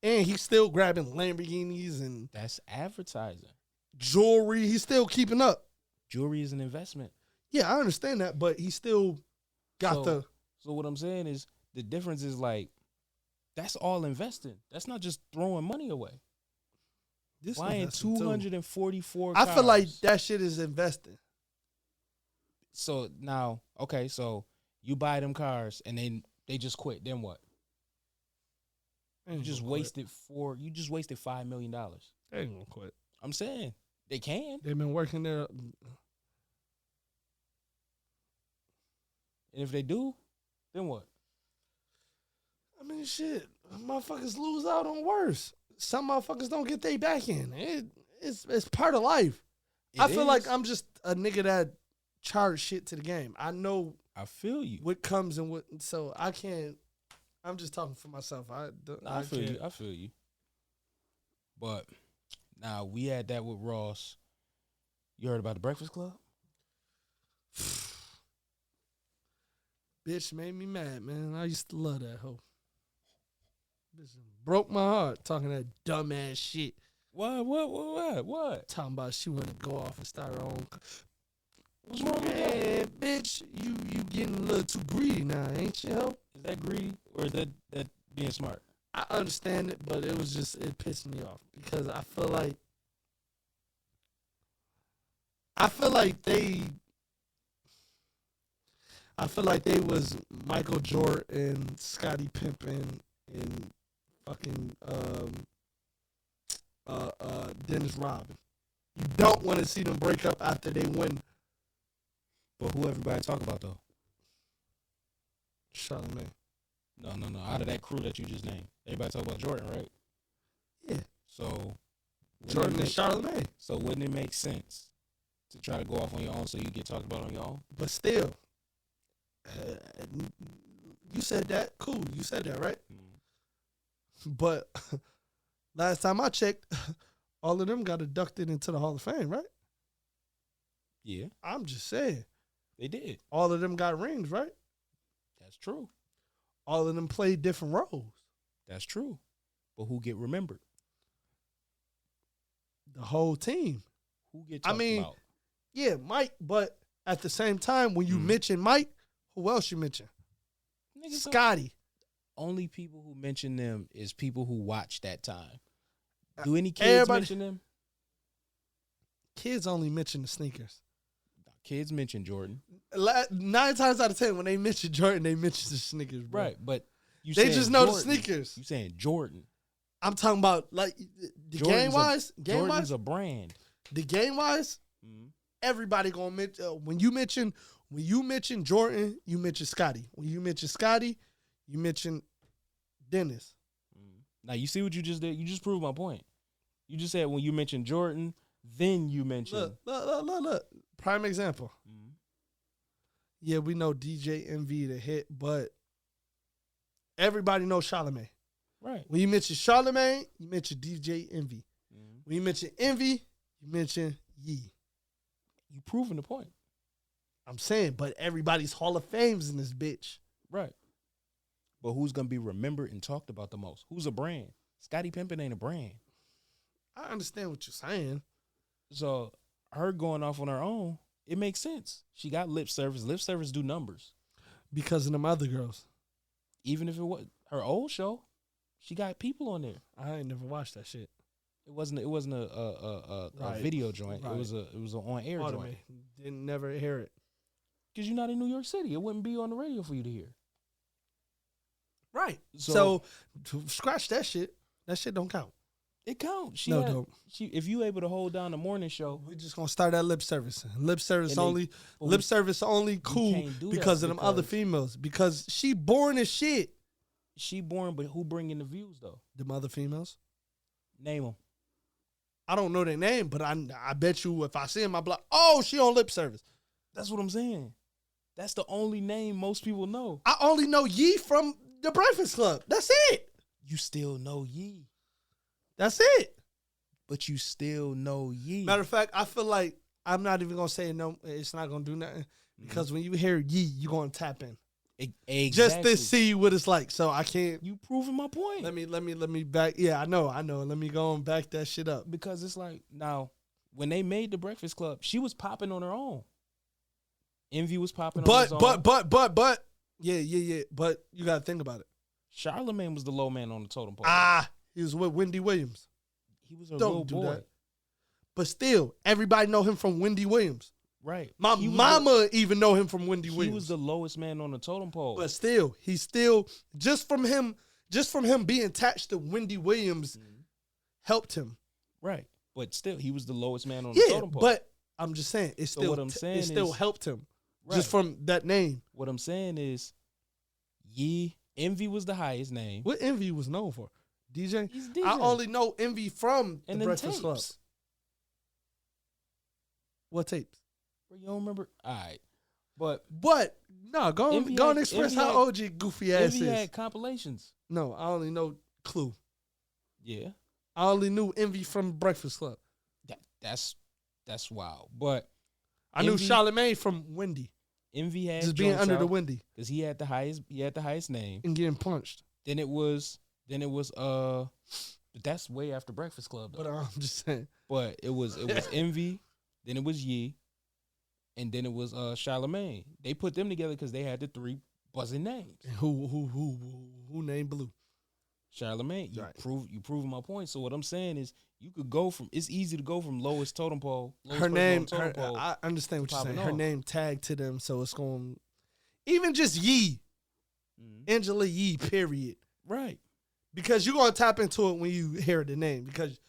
And he's still grabbing Lamborghinis and That's advertising. jewelry. He's still keeping up. Jewelry is an investment. Yeah, I understand that, but he still got So what I'm saying is the difference is like that's all investing. That's not just throwing money away. this Buying investing too. 244 I feel like cars. that shit is investing. So now, okay, so you buy them cars and then they just quit. Then what? You just wasted $5 million. They ain't gonna quit. I'm saying they can. They've been working there. And if they do, then what? I mean, shit, motherfuckers lose out on worse. Some motherfuckers don't get their back in. It's part of life. I feel like I'm just a nigga that charge shit to the game. I know I feel you. what comes and what, so I can't. I'm just talking for myself. I feel can't. you. I feel you. But now we had that with Ross. You heard about the Breakfast Club? Bitch made me mad, man. I used to love that hoe. Bitch broke my heart talking that dumbass shit. What? Talking about she wanted to go off and start her own. What's wrong with Man, that? bitch, you getting a little too greedy now, ain't you, hoe? Is that greedy or is that being smart? I understand it, but it pissed me off because I feel like I feel like they was Michael Jordan, Scottie Pippen, and fucking Dennis Rodman. You don't want to see them break up after they win. But who everybody talk about though? Charlamagne. No. Out of that crew that you just named, everybody talk about Jordan, right? Yeah. So Jordan and Charlamagne. So wouldn't it make sense to try to go off on your own so you get talked about on your own? But still, you said that. Cool. You said that, right? Mm-hmm. But last time I checked, all of them got inducted into the Hall of Fame, right? Yeah. I'm just saying. They did. All of them got rings, right? That's true. All of them played different roles. That's true. But who get remembered? The whole team. Who get talked about? Yeah, Mike, but at the same time, when you mention Mike, who else you mention? Scotty. Only people who mention them is people who watch that time. Do any kids mention them? Kids only mention the sneakers. Kids mention Jordan. 9 times out of 10, when they mention Jordan, they mention the sneakers, bro. Right, but they just know Jordan. the sneakers. You saying Jordan? I'm talking about like the game wise. Jordan's a brand. The game wise, everybody gonna mention when you mention Jordan, you mention Scotty. When you mention Scotty, you mention Dennis. Now you see what you just did. You just proved my point. You just said when you mention Jordan, then you mention. Look. Prime example. Yeah, we know DJ Envy the hit, but everybody knows Charlamagne. Right. When you mention Charlamagne, you mention DJ Envy. When you mention Envy, you mention Yee. You proving the point. I'm saying, but everybody's Hall of Fames in this bitch. Right. But who's going to be remembered and talked about the most? Who's a brand? Scottie Pippen ain't a brand. I understand what you're saying. So her going off on her own, it makes sense. She got lip service. Lip service do numbers. Because of them other girls. Even if it was her old show, she got people on there. I ain't never watched that shit. It wasn't a Right. video joint. Right. It was an on air joint. Didn't never hear it. Because you're not in New York City. It wouldn't be on the radio for you to hear. Right. So scratch that shit. That shit don't count. It counts. Don't. If you able to hold down the morning show, we're just gonna start that lip service. Lip service only cool because of them other females. Because she born as shit. She born, but who bringing the views though? Them other females. Name them. I don't know their name, but I bet you if I see them, I be like, oh, she on lip service. That's what I'm saying. That's the only name most people know. I only know Yee from the Breakfast Club. That's it. You still know Yee. That's it. But you still know Yee. Matter of fact, I feel like I'm not even going to say no. It's not going to do nothing. Because when you hear Yee, you're going to tap in. Exactly. Just to see what it's like. So I can't. You proving my point. Let me back. Yeah, I know. Let me go and back that shit up. Because it's like, now, when they made the Breakfast Club, she was popping on her own. Envy was popping on his own. But. Yeah. But you got to think about it. Charlamagne was the low man on the totem pole. He was with Wendy Williams. He was a little boy. That. But still, everybody know him from Wendy Williams. Right. My mama even know him from Wendy Williams. He was the lowest man on the totem pole. But still, he's still just from him being attached to Wendy Williams helped him. Right. But still, he was the lowest man on the totem pole. But I'm just saying, it still helped him. Right. Just from that name. What I'm saying is, Envy was the highest name. What Envy was known for? DJ? He's DJ. I only know Envy from and the Breakfast Club. What tapes? You don't remember? All right. But no, go and express how OG goofy ass Envy is. had compilations. No, I only know Clue. Yeah. I only knew Envy from Breakfast Club. That's wild. But I knew Charlamagne from Wendy. Envy had just being under the Wendy. Because he had the highest name. And getting punched. Then it was that's way after Breakfast Club though. But I'm just saying. But it was Envy, then it was Yee, and then it was Charlamagne. They put them together because they had the 3 buzzing names. And who named Blue? Charlamagne. You proving my point. So what I'm saying is you could go from, it's easy to go from lowest totem pole. I understand what you're saying. Her name tagged to them, so Even just Yee, Mhm. Angela Yee, period. Right. Because you're going to tap into it when you hear the name. Because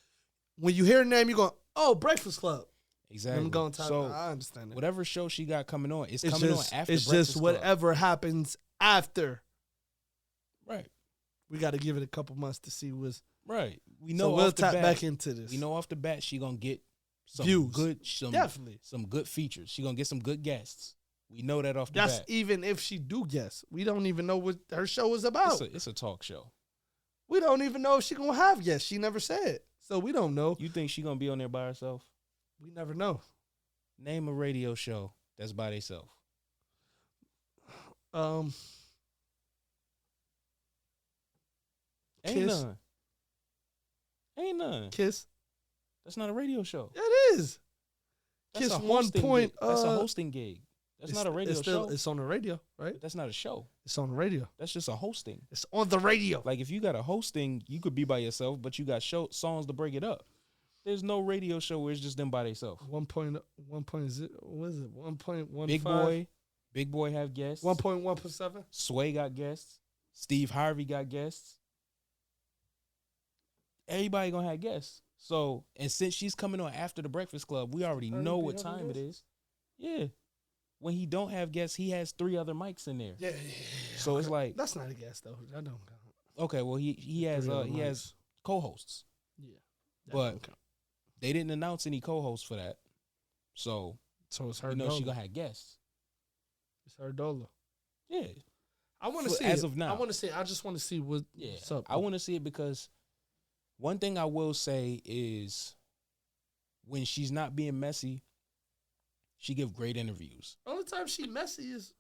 when you hear the name, you're going, oh, Breakfast Club. Exactly. I'm going to tap, So I understand that. whatever show she got coming on, it's It's coming just, on after it's Breakfast just Club. whatever happens after. Right. We got to give it a couple months to see what's. Right. We So know we'll off the tap bat, back into this. We know off the bat she gonna get some Views. definitely some good features. She gonna get some good guests. We know that off the That's bat. even if she do guess. We don't even know what her show is about. It's a talk show. We don't even know if she gonna have guests. She never said. So we don't know. You think she gonna be on there by herself? We never know. Name a radio show that's by themselves. Ain't Kiss. none. Ain't none. Kiss. That's not a radio show. It is. That's Kiss a 1 hosting point. gig. That's a hosting gig. That's not a radio show. It's on the radio, right? But that's not a show. It's on the radio. That's just a hosting. It's on the radio. Like if you got a hosting, you could be by yourself, but you got songs to break it up. There's no radio show where it's just them by themselves. 1 point. What is it? 1.15. Big Boy have guests. 1.1.7. Sway got guests. Steve Harvey got guests. Everybody gonna have guests. So, and since she's coming on after the Breakfast Club, we already know what time it is. Yeah. When he don't have guests, he has 3 other mics in there. Yeah. So it's like that's not a guest though. That don't count. okay. Well, he has co-hosts. Yeah. But they didn't announce any co-hosts for that. So it's her. You know she gonna have guests. It's her Dola. Yeah. I want to see as it. of now. I want to see. I just want to see what's up. I want to see it because one thing I will say is when she's not being messy, she give great interviews. Only time she messy is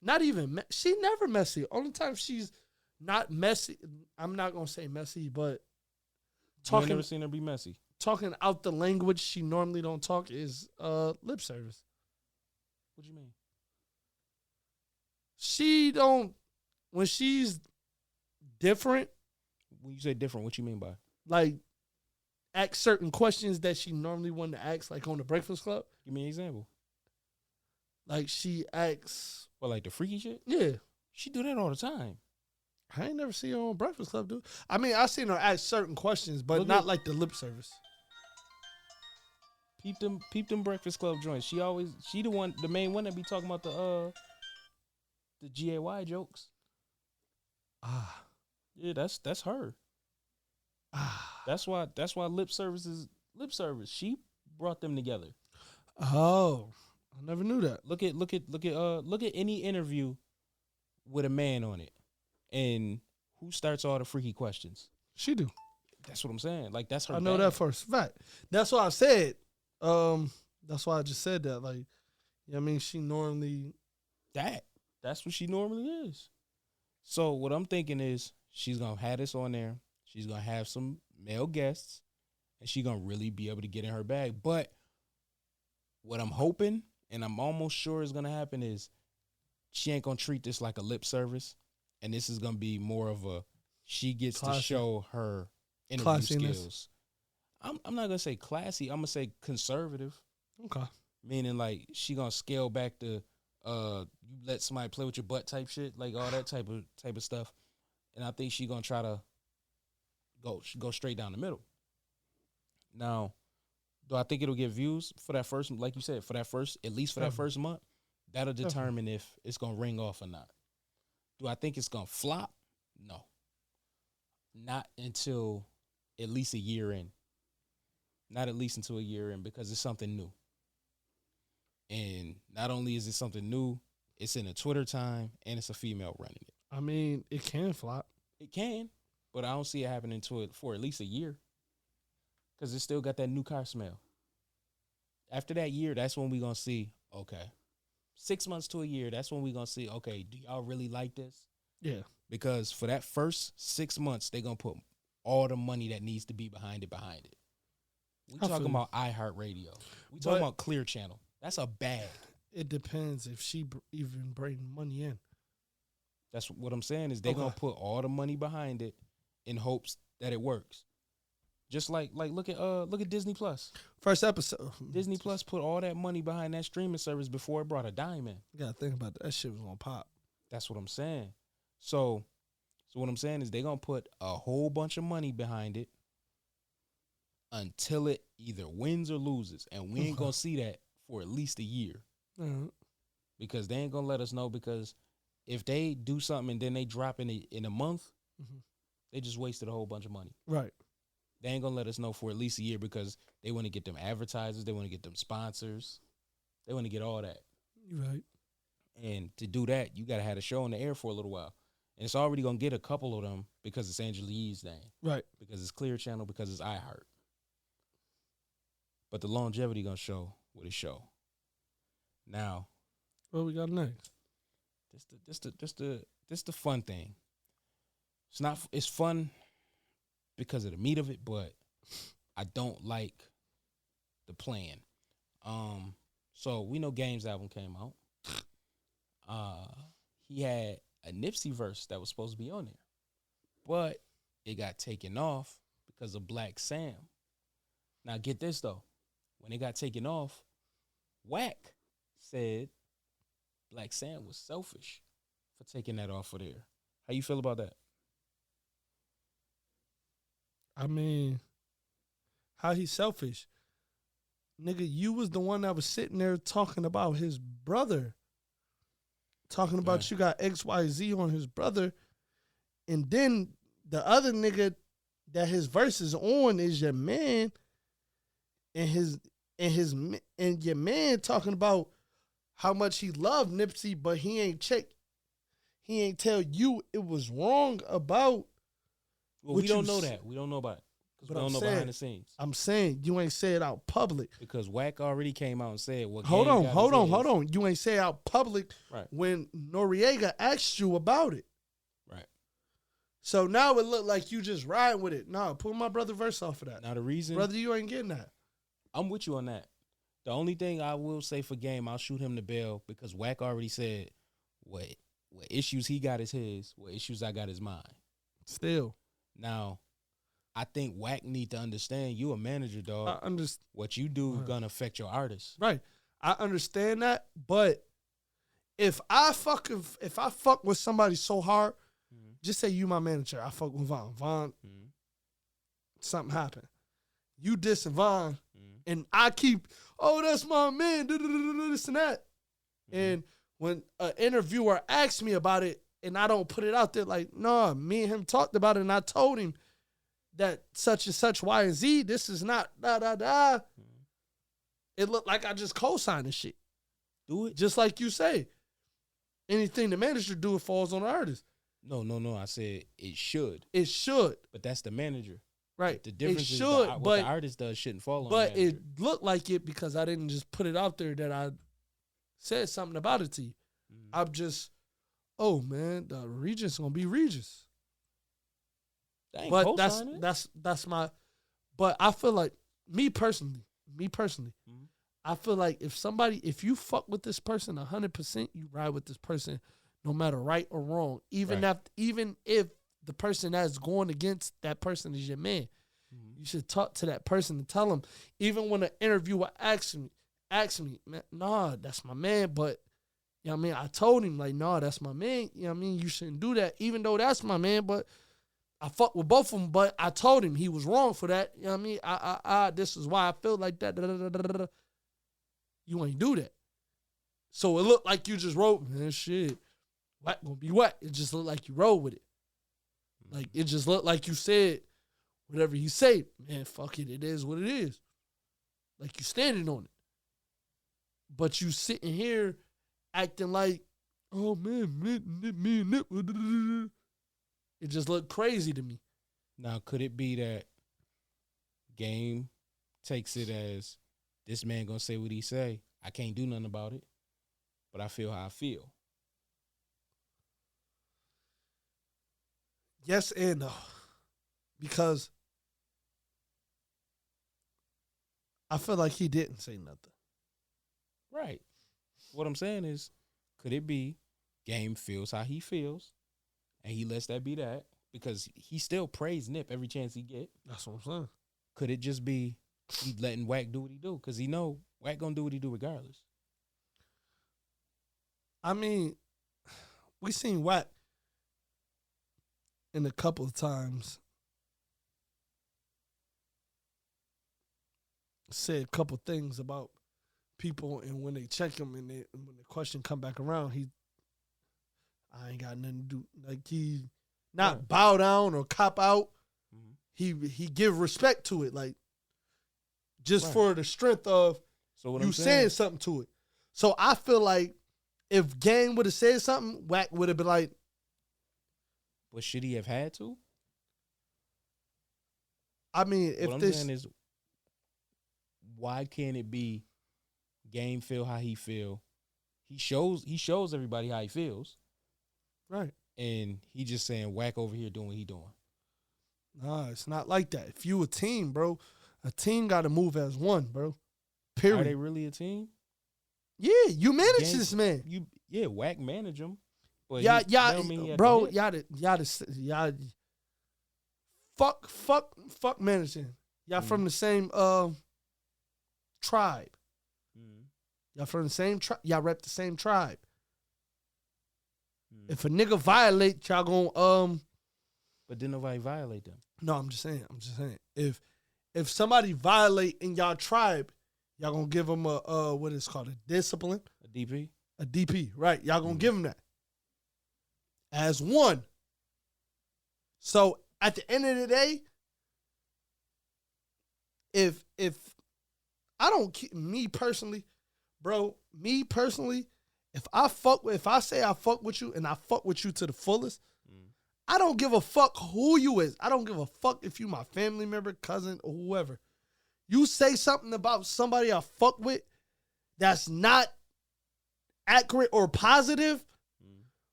not even. She never messy. Only time she's not messy. I'm not gonna say messy, but I've never seen her be messy. Talking out the language she normally don't talk is lip service. What do you mean? She don't when she's different. When you say different, what you mean by? Like ask certain questions that she normally wouldn't ask, like on the Breakfast Club. Give me an example. Like she asks, Well, like the freaky shit? yeah. She do that all the time. I ain't never seen her on Breakfast Club, dude. I mean, I seen her ask certain questions, but not like the lip service. Peep them Breakfast Club joints. She the main one that be talking about the GAY jokes. Ah. Yeah, that's her. Ah. That's why lip service is lip service. She brought them together. Oh. I never knew that. Look at any interview with a man on it, and who starts all the freaky questions? She do. That's what I'm saying. Like that's her. I know that first fact. That's why I said. That's why I just said that. Like, you know what I mean, she normally That's what she normally is. So what I'm thinking is she's gonna have this on there. She's gonna have some male guests, and she's gonna really be able to get in her bag. But what I'm hoping, and I'm almost sure is gonna happen, is she ain't gonna treat this like a lip service, and this is gonna be more of a she gets to show her interview skills. I'm not gonna say classy. I'm gonna say conservative. Okay. Meaning like she gonna scale back the you let somebody play with your butt type shit, like all that type of stuff. And I think she gonna try to go straight down the middle. Now, do I think it'll get views for that first, like you said, that first month? That'll determine if it's gonna ring off or not. Do I think it's gonna flop? No. Not until at least a year in. Not at least until a year in, because it's something new. And not only is it something new, it's in a Twitter time and it's a female running it. I mean, it can flop. It can, but I don't see it happening for at least a year. Because it still got that new car smell. After that year, that's when we going to see, okay. 6 months to a year, that's when we going to see, okay, do y'all really like this? Yeah. Because for that first 6 months, they going to put all the money that needs to be behind it. We talking about iHeartRadio. We talking about Clear Channel. That's a bag. It depends if she even bring money in. That's what I'm saying is they're going to put all the money behind it in hopes that it works. Just like look at Disney Plus. First episode. Disney Plus put all that money behind that streaming service before it brought a dime in. You gotta think about that. That shit was gonna pop. That's what I'm saying. So what I'm saying is they gonna put a whole bunch of money behind it until it either wins or loses, and we ain't gonna see that for at least a year. Because they ain't gonna let us know. Because if they do something and then they drop in a month, they just wasted a whole bunch of money. Right. They ain't gonna let us know for at least a year because they want to get them advertisers, they want to get them sponsors, they want to get all that. You're right. And to do that, you gotta have a show on the air for a little while, and it's already gonna get a couple of them because it's Angela Yee's name, right? Because it's Clear Channel, because it's iHeart. But the longevity gonna show what it show. Now, what we got next? This the fun thing. It's fun because of the meat of it, but I don't like the plan. So we know Game's album came out. He had a Nipsey verse that was supposed to be on there, but it got taken off because of Black Sam. Now get this though, when it got taken off, Wack said Black Sam was selfish for taking that off of there. How you feel about that? I mean, how he selfish? Nigga, you was the one that was sitting there talking about his brother. Talking about you got XYZ on his brother. And then the other nigga that his verse is on is your man. And your man talking about how much he loved Nipsey, but he ain't tell you it was wrong about. Well, we don't know that. We don't know about it. Because we don't know behind the scenes. I'm saying you ain't say it out public. Because Wack already came out and said, well, hold on. You ain't say it out public when Noriega asked you about it. Right. So now it look like you just riding with it. No, pull my brother verse off of that. Now the reason. Brother, you ain't getting that. I'm with you on that. The only thing I will say for Game, I'll shoot him the bail because Wack already said what issues he got is his, what issues I got is mine. Still. Now, I think Wack need to understand you a manager, dog. I understand. What you do gonna affect your artist. Right. I understand that, but if I fuck with somebody so hard, just say you my manager. I fuck with Von. Von, something happened. You dissing Von, and I keep, that's my man, this and that. And when an interviewer asks me about it, and I don't put it out there like, nah, me and him talked about it, and I told him that such and such Y and Z, this is not da. It looked like I just co-signed the shit. Do it. Just like you say. Anything the manager do, it falls on the artist. No. I said it should. It should. But that's the manager. Right. The difference it is should, what the artist does shouldn't fall on the manager. But it looked like it because I didn't just put it out there that I said something about it to you. I'm just, man, the Regis gonna be Regis. But that's my. But I feel like me personally, I feel like if you fuck with this person 100%, you ride with this person, no matter right or wrong. Even if the person that's going against that person is your man, you should talk to that person and tell them. Even when an interviewer asks me, man, nah, that's my man, but. You know what I mean? I told him, like, nah, that's my man. You know what I mean? You shouldn't do that, even though that's my man. But I fuck with both of them, but I told him he was wrong for that. You know what I mean? This is why I feel like that. You ain't do that. So it looked like you just wrote, man, shit. Whack gonna be whack. It just looked like you rolled with it. Like, it just looked like you said whatever you say. Man, fuck it. It is what it is. Like, you standing on it. But you sitting here acting like, oh man, me and Nip. It just looked crazy to me. Now, could it be that Game takes it as this man gonna say what he say? I can't do nothing about it, but I feel how I feel. Yes and no, because I feel like he didn't say nothing. Right. What I'm saying is, could it be Game feels how he feels, and he lets that be that, because he still praise Nip every chance he get. That's what I'm saying. could it just be he letting Wack do what he do? Because he know Wack gonna do what he do regardless. I mean, we seen Wack in a couple of times say a couple things about people, and when they check him and when the question come back around, I ain't got nothing to do. Like, he not bow down or cop out. Mm-hmm. He give respect to it, like just for the strength of you saying something to it. So I feel like if Gang would have said something, Wack would have been like, but should he have had to? I mean, if what I'm saying is, why can't it be Game feel how he feel? He shows everybody how he feels. Right. And he just saying Wack over here doing what he doing. Nah, it's not like that. If you a team, bro, a team got to move as one, bro. Period. Are they really a team? Yeah, you manage this man. Wack manage him. But bro, fuck managing. Y'all from the same tribe. Mm-hmm. Y'all from the same tribe. Y'all rep the same tribe. Mm-hmm. If a nigga violate, y'all gonna But didn't nobody violate them? No, I'm just saying. If somebody violate in y'all tribe, y'all gonna give them a what is called a discipline? A DP? A DP, right. Y'all gonna give them that. As one. So at the end of the day, if I don't, me personally, if I say I fuck with you and I fuck with you to the fullest, I don't give a fuck who you is. I don't give a fuck if you my family member, cousin, or whoever. You say something about somebody I fuck with that's not accurate or positive,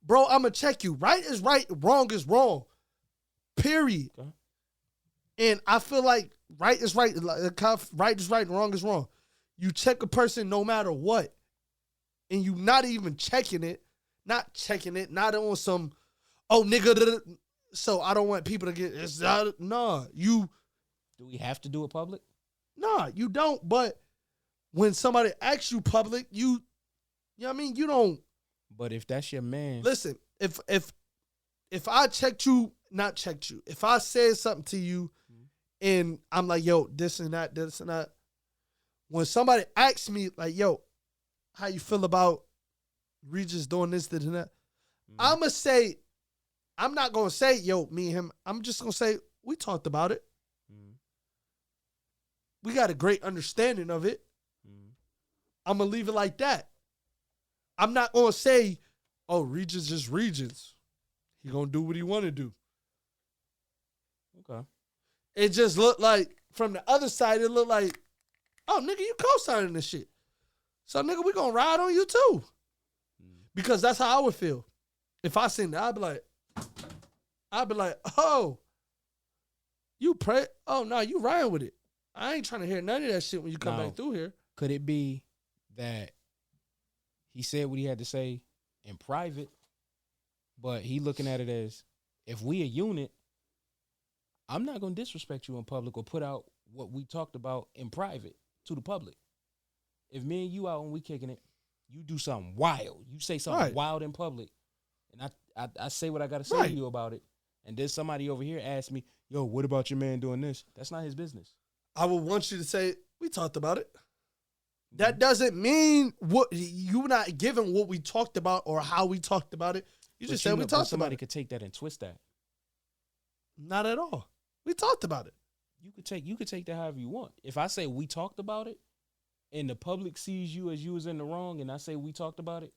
bro, I'm going to check you. Right is right, wrong is wrong. Period. Okay. And I feel like right is right, right is right, wrong is wrong. You check a person no matter what, and you not even checking it, not on some, oh, nigga, so I don't want people to get, nah, you. Do we have to do it public? Nah, you don't, but when somebody asks you public, you know what I mean? You don't. But if that's your man. Listen, if I if I said something to you and I'm like, yo, this and that, when somebody asks me, like, yo, how you feel about Regis doing this and that, I'm not going to say, yo, me and him. I'm just going to say, we talked about it. We got a great understanding of it. I'm going to leave it like that. I'm not going to say, oh, Regis just Regis. He going to do what he want to do. Okay. It just looked like, from the other side, it looked like, oh, nigga, you co-signing this shit. So, nigga, we going to ride on you too. Because that's how I would feel. If I seen that, I'd be like, oh, you pray. Oh, no, you riding with it. I ain't trying to hear none of that shit when you come back through here. Could it be that he said what he had to say in private, but he looking at it as, if we a unit, I'm not going to disrespect you in public or put out what we talked about in private to the public. If me and you out and we kicking it, you do something wild. You say something wild in public, and I say what I got to say to you about it, and then somebody over here asks me, yo, what about your man doing this? That's not his business. I would want you to say, we talked about it. That doesn't mean what you're not giving what we talked about or how we talked about it. You just said we talked about it. Somebody could take that and twist that. Not at all. We talked about it. You could take that however you want. If I say we talked about it and the public sees you as you was in the wrong and I say we talked about it,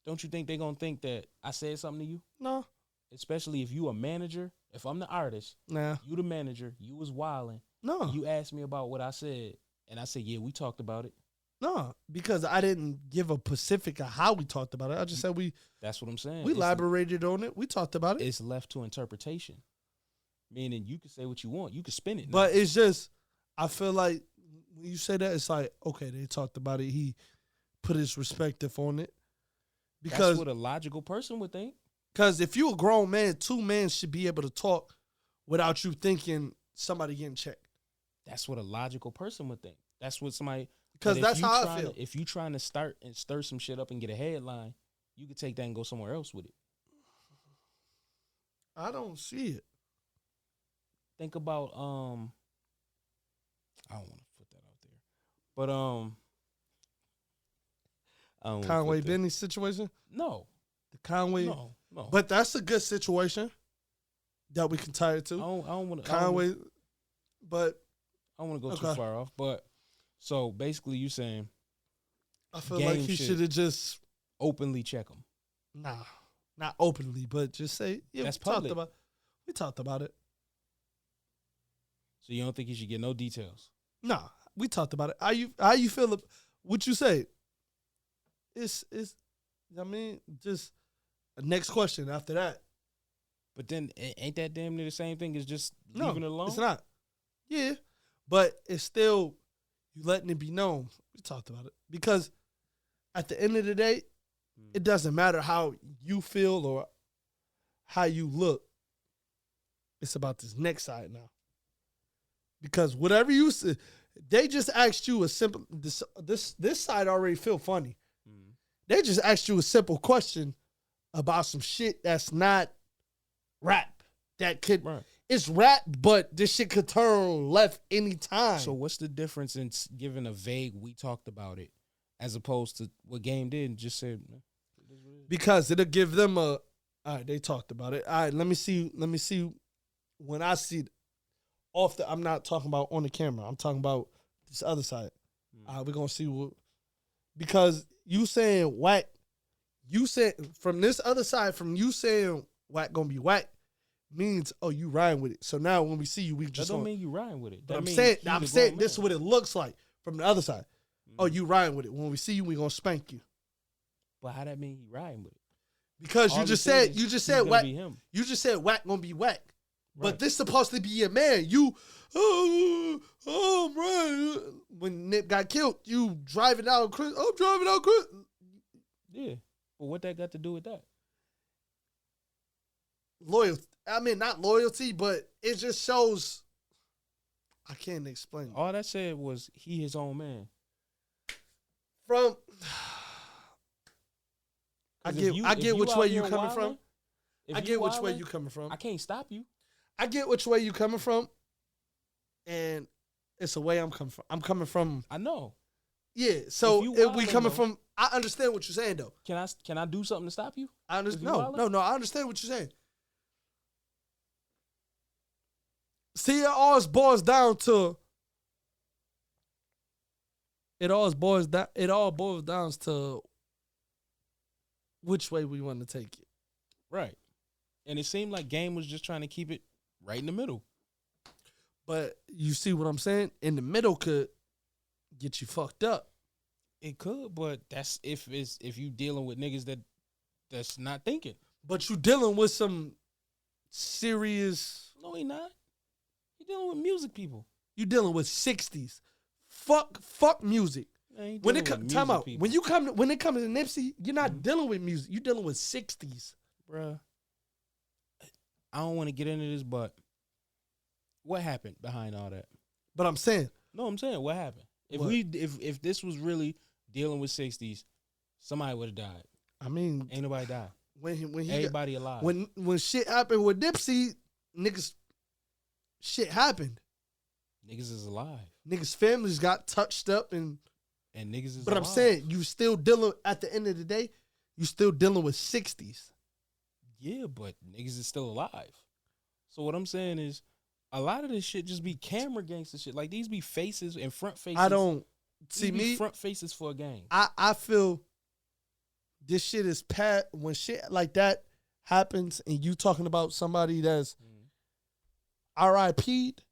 don't you think they're going to think that I said something to you? No. Especially if you a manager. If I'm the artist, you the manager, you was wilding. No. You asked me about what I said, and I said, yeah, we talked about it. No, because I didn't give a specific of how we talked about it. I just said we. That's what I'm saying. We elaborated on it. We talked about it. It's left to interpretation. Meaning you can say what you want. You can spin it. But it's just, I feel like when you say that, it's like, okay, they talked about it. He put his perspective on it. Because that's what a logical person would think. Because if you a grown man, two men should be able to talk without you thinking somebody getting checked. That's what a logical person would think. That's what somebody. Because that's how I feel. If you trying to start and stir some shit up and get a headline, you could take that and go somewhere else with it. I don't see it. Think about I don't want to put that out there, but I don't Conway Benny situation. No, the Conway. No. But that's a good situation that we can tie it to. I don't want to Conway, but I don't want to go too far off. But so basically, you saying I feel like he should have just openly check him. Nah, not openly, but just say that's public. We talked about it. So you don't think he should get no details? Nah, we talked about it. How you feel? What you say? It's. I mean, just next question after that. But then ain't that damn near the same thing as just leaving it alone? It's not. Yeah, but it's still you letting it be known. We talked about it because at the end of the day, it doesn't matter how you feel or how you look. It's about this next side now. Because whatever you say, they just asked you a simple. This side already feel funny. They just asked you a simple question about some shit that's not rap. That could it's rap, but this shit could turn left anytime. So what's the difference in giving a vague "we talked about it" as opposed to what Game did and just said? Because it'll give them a. All right, they talked about it. All right, let me see. When I see I'm not talking about on the camera. I'm talking about this other side. All right, we're gonna see what. Because you saying whack, you said from this other side, from you saying whack gonna be whack, means you riding with it. So now when we see you, we just that don't mean you riding with it. But I'm saying this is what it looks like from the other side. Oh, you riding with it. When we see you, we gonna spank you. But how that mean he riding with it? Because you just said whack. You just said whack gonna be whack. Right. But this supposed to be your man. You, right. When Nip got killed, you driving out Chris. I'm driving out Chris. Yeah. But what that got to do with that? Loyalty. I mean, not loyalty, but it just shows. I can't explain. All that said was he his own man. I get which way you coming from. I get which way you coming from. I can't stop you. I get which way you coming from, and it's the way I'm coming from. I'm coming from. I know. Yeah. So if we coming from, I understand what you're saying though. Can I do something to stop you? I understand. No. I understand what you're saying. See, it all boils down to. It all boils down to which way we want to take it. Right. And it seemed like Game was just trying to keep it right in the middle. But you see what I'm saying? In the middle could get you fucked up. It could, but that's if you dealing with niggas that's not thinking. But you dealing with some serious. No, he not. You dealing with music people. You dealing with 60s. Fuck music. When it comes to Nipsey, you're not dealing with music. You're dealing with 60s, bruh. I don't want to get into this, but what happened behind all that? But I'm saying what happened? If this was really dealing with 60s, somebody would have died. I mean, ain't nobody died. When everybody alive. When shit happened with Nipsey, niggas, shit happened. Niggas is alive. Niggas' families got touched up and niggas is. But alive. I'm saying you still dealing. At the end of the day, you still dealing with 60s. Yeah, but niggas is still alive. So what I'm saying is, a lot of this shit just be camera gangster shit. Like these be faces and front faces. I don't see me front faces for a game. I feel this shit is pat when shit like that happens and you talking about somebody that's RIP'd.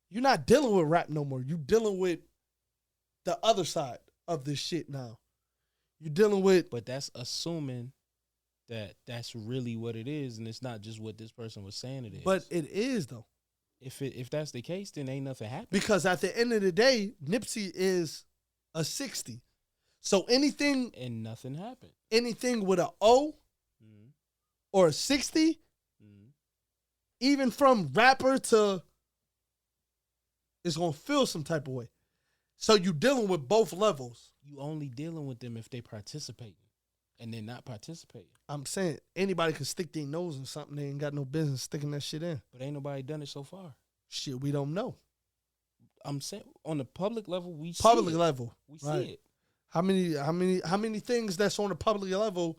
You're not dealing with rap no more. You dealing with the other side of this shit now. You're dealing with. But that's assuming that's really what it is, and it's not just what this person was saying it is. But it is though. If that's the case, then ain't nothing happening. Because at the end of the day, Nipsey is a 60. So anything and nothing happened. Anything with an O or a 60, even from rapper to it's gonna feel some type of way. So you dealing with both levels. You only dealing with them if they participating, and they're not participating. I'm saying anybody can stick their nose in something they ain't got no business sticking that shit in. But ain't nobody done it so far. Shit, we don't know. I'm saying on the public level, we see Right. it. How many things that's on the public level?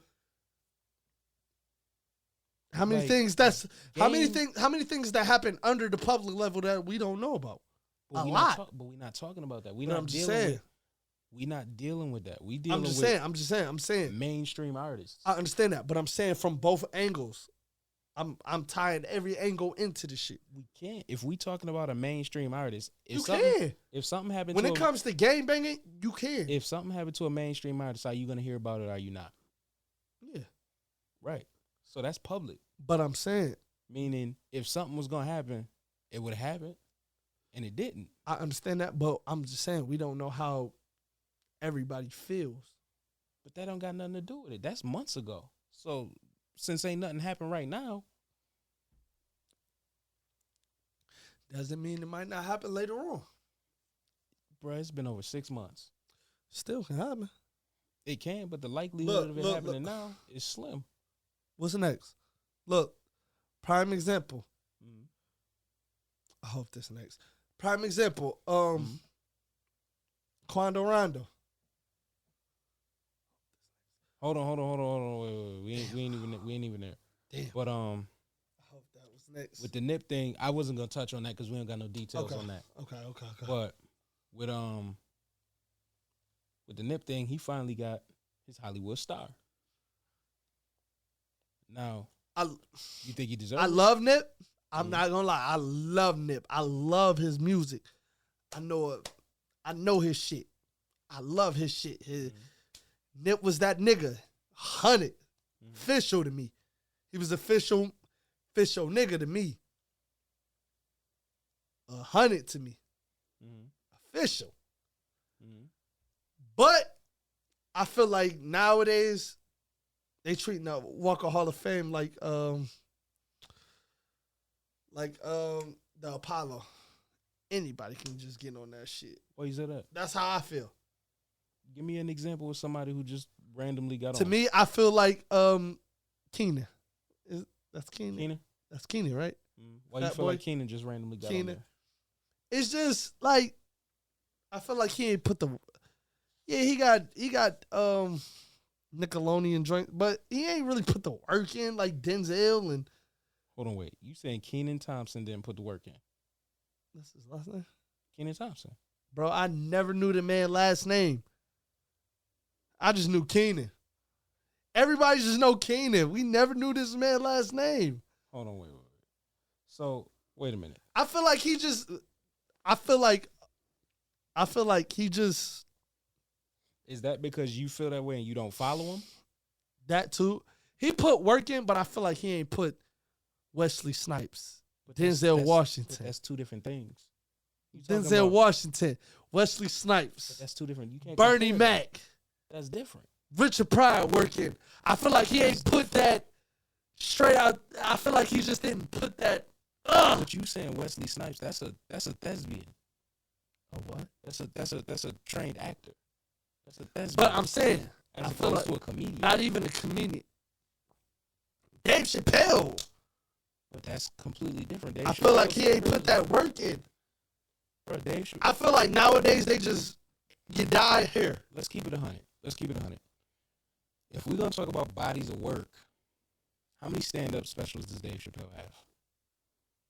How many Like, things how many things that happen under the public level that we don't know about? But A lot. But we're not talking about that. I'm just saying. We're not dealing with that. We dealing I'm just saying. mainstream artists. I understand that, but I'm saying from both angles. I'm tying every angle into the shit. We can't. If we talking about a mainstream artist, You can. If something happened When it comes to gang banging, you can. if something happened to a mainstream artist, are you gonna hear about it or are you not? Yeah. Right. So that's public. But I'm saying, Meaning if something was gonna happen, it would have happened. And it didn't. I understand that, but I'm just saying we don't know how everybody feels. But that don't got nothing to do with it. That's months ago. So since ain't nothing happened right now, Doesn't mean it might not happen later on. bro, it's been over 6 months. Still can happen. It can, but the likelihood of it happening look. now is slim. What's next? Look, prime example. Mm-hmm. I hope this next. Prime example. Quando Rondo. Hold on. Wait. We ain't even there. Damn. But I hope that was next. with the Nip thing, I wasn't gonna touch on that because we don't got no details on that. Okay. But with the Nip thing, he finally got his Hollywood star. Now, you think he deserves? I love Nip. I'm not gonna lie. I love Nip. I love his music. I know his shit. I love his shit. Nip was that nigga. 100. Official to me. He was official nigga to me. 100 to me. Official. But I feel like nowadays they treating the Walk of Hall of Fame like the Apollo. Anybody can just get on that shit. Why you say that? That's how I feel. Give me an example of somebody who just randomly got on. To me, I feel like Keenan. That's Keenan. Keenan? That's Keenan, right? Why you feel like Keenan just randomly got on there? It's just like I feel like he ain't put the. Yeah, he got Nickelodeon joint, but he ain't really put the work in like Denzel and. Hold on, wait. You saying Kenan Thompson didn't put the work in? That's his last name? Kenan Thompson. Bro, I never knew the man's last name. I just knew Keenan. Everybody just know Keenan. We never knew this man's last name. Hold on, wait. So, wait a minute. I feel like he just. Is that because you feel that way and you don't follow him? That too. He put work in, but I feel like he ain't put Wesley Snipes. Denzel Washington. That's two different things. Denzel Washington. Wesley Snipes. But that's two different. You can't Bernie compare Mac. that. That's different. Richard Pryor working. I feel like he ain't put that straight out. I feel like he just didn't put that. But you saying Wesley Snipes? That's a thespian. Oh what? That's a trained actor. That's a thespian. But I'm saying, as I feel opposed like to a comedian. not even a comedian. Dave Chappelle. But that's completely different. I feel like he ain't put that work in. Bro, Dave Chappelle. I feel like nowadays they just you die here. Let's keep it 100. If we're gonna talk about bodies of work, how many stand-up specials does Dave Chappelle have?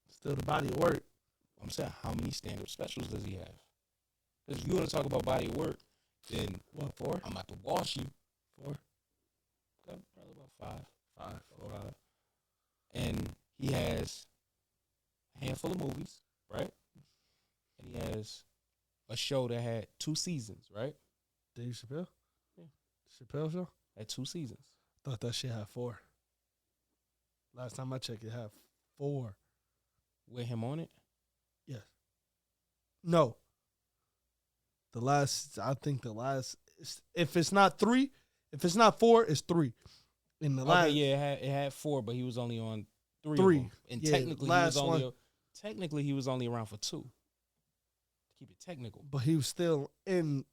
Still the body of work. I'm saying, how many stand-up specials does he have? Because if you want to talk about body of work, then What, 4? I'm about to wash you. 4? Probably about 5. And he has a handful of movies, right? And he has a show that had 2 seasons, right? Dave Chappelle? Yeah. Chappelle show? Had 2 seasons. Thought that shit had 4. Last time I checked, it had 4. With him on it? Yes. No. If it's not 3, if it's not 4, it's 3. In the last, it had 4, but he was only on 3. 3. Of them. And Yeah, technically, last one. he was only around for 2. keep it technical. But he was still in.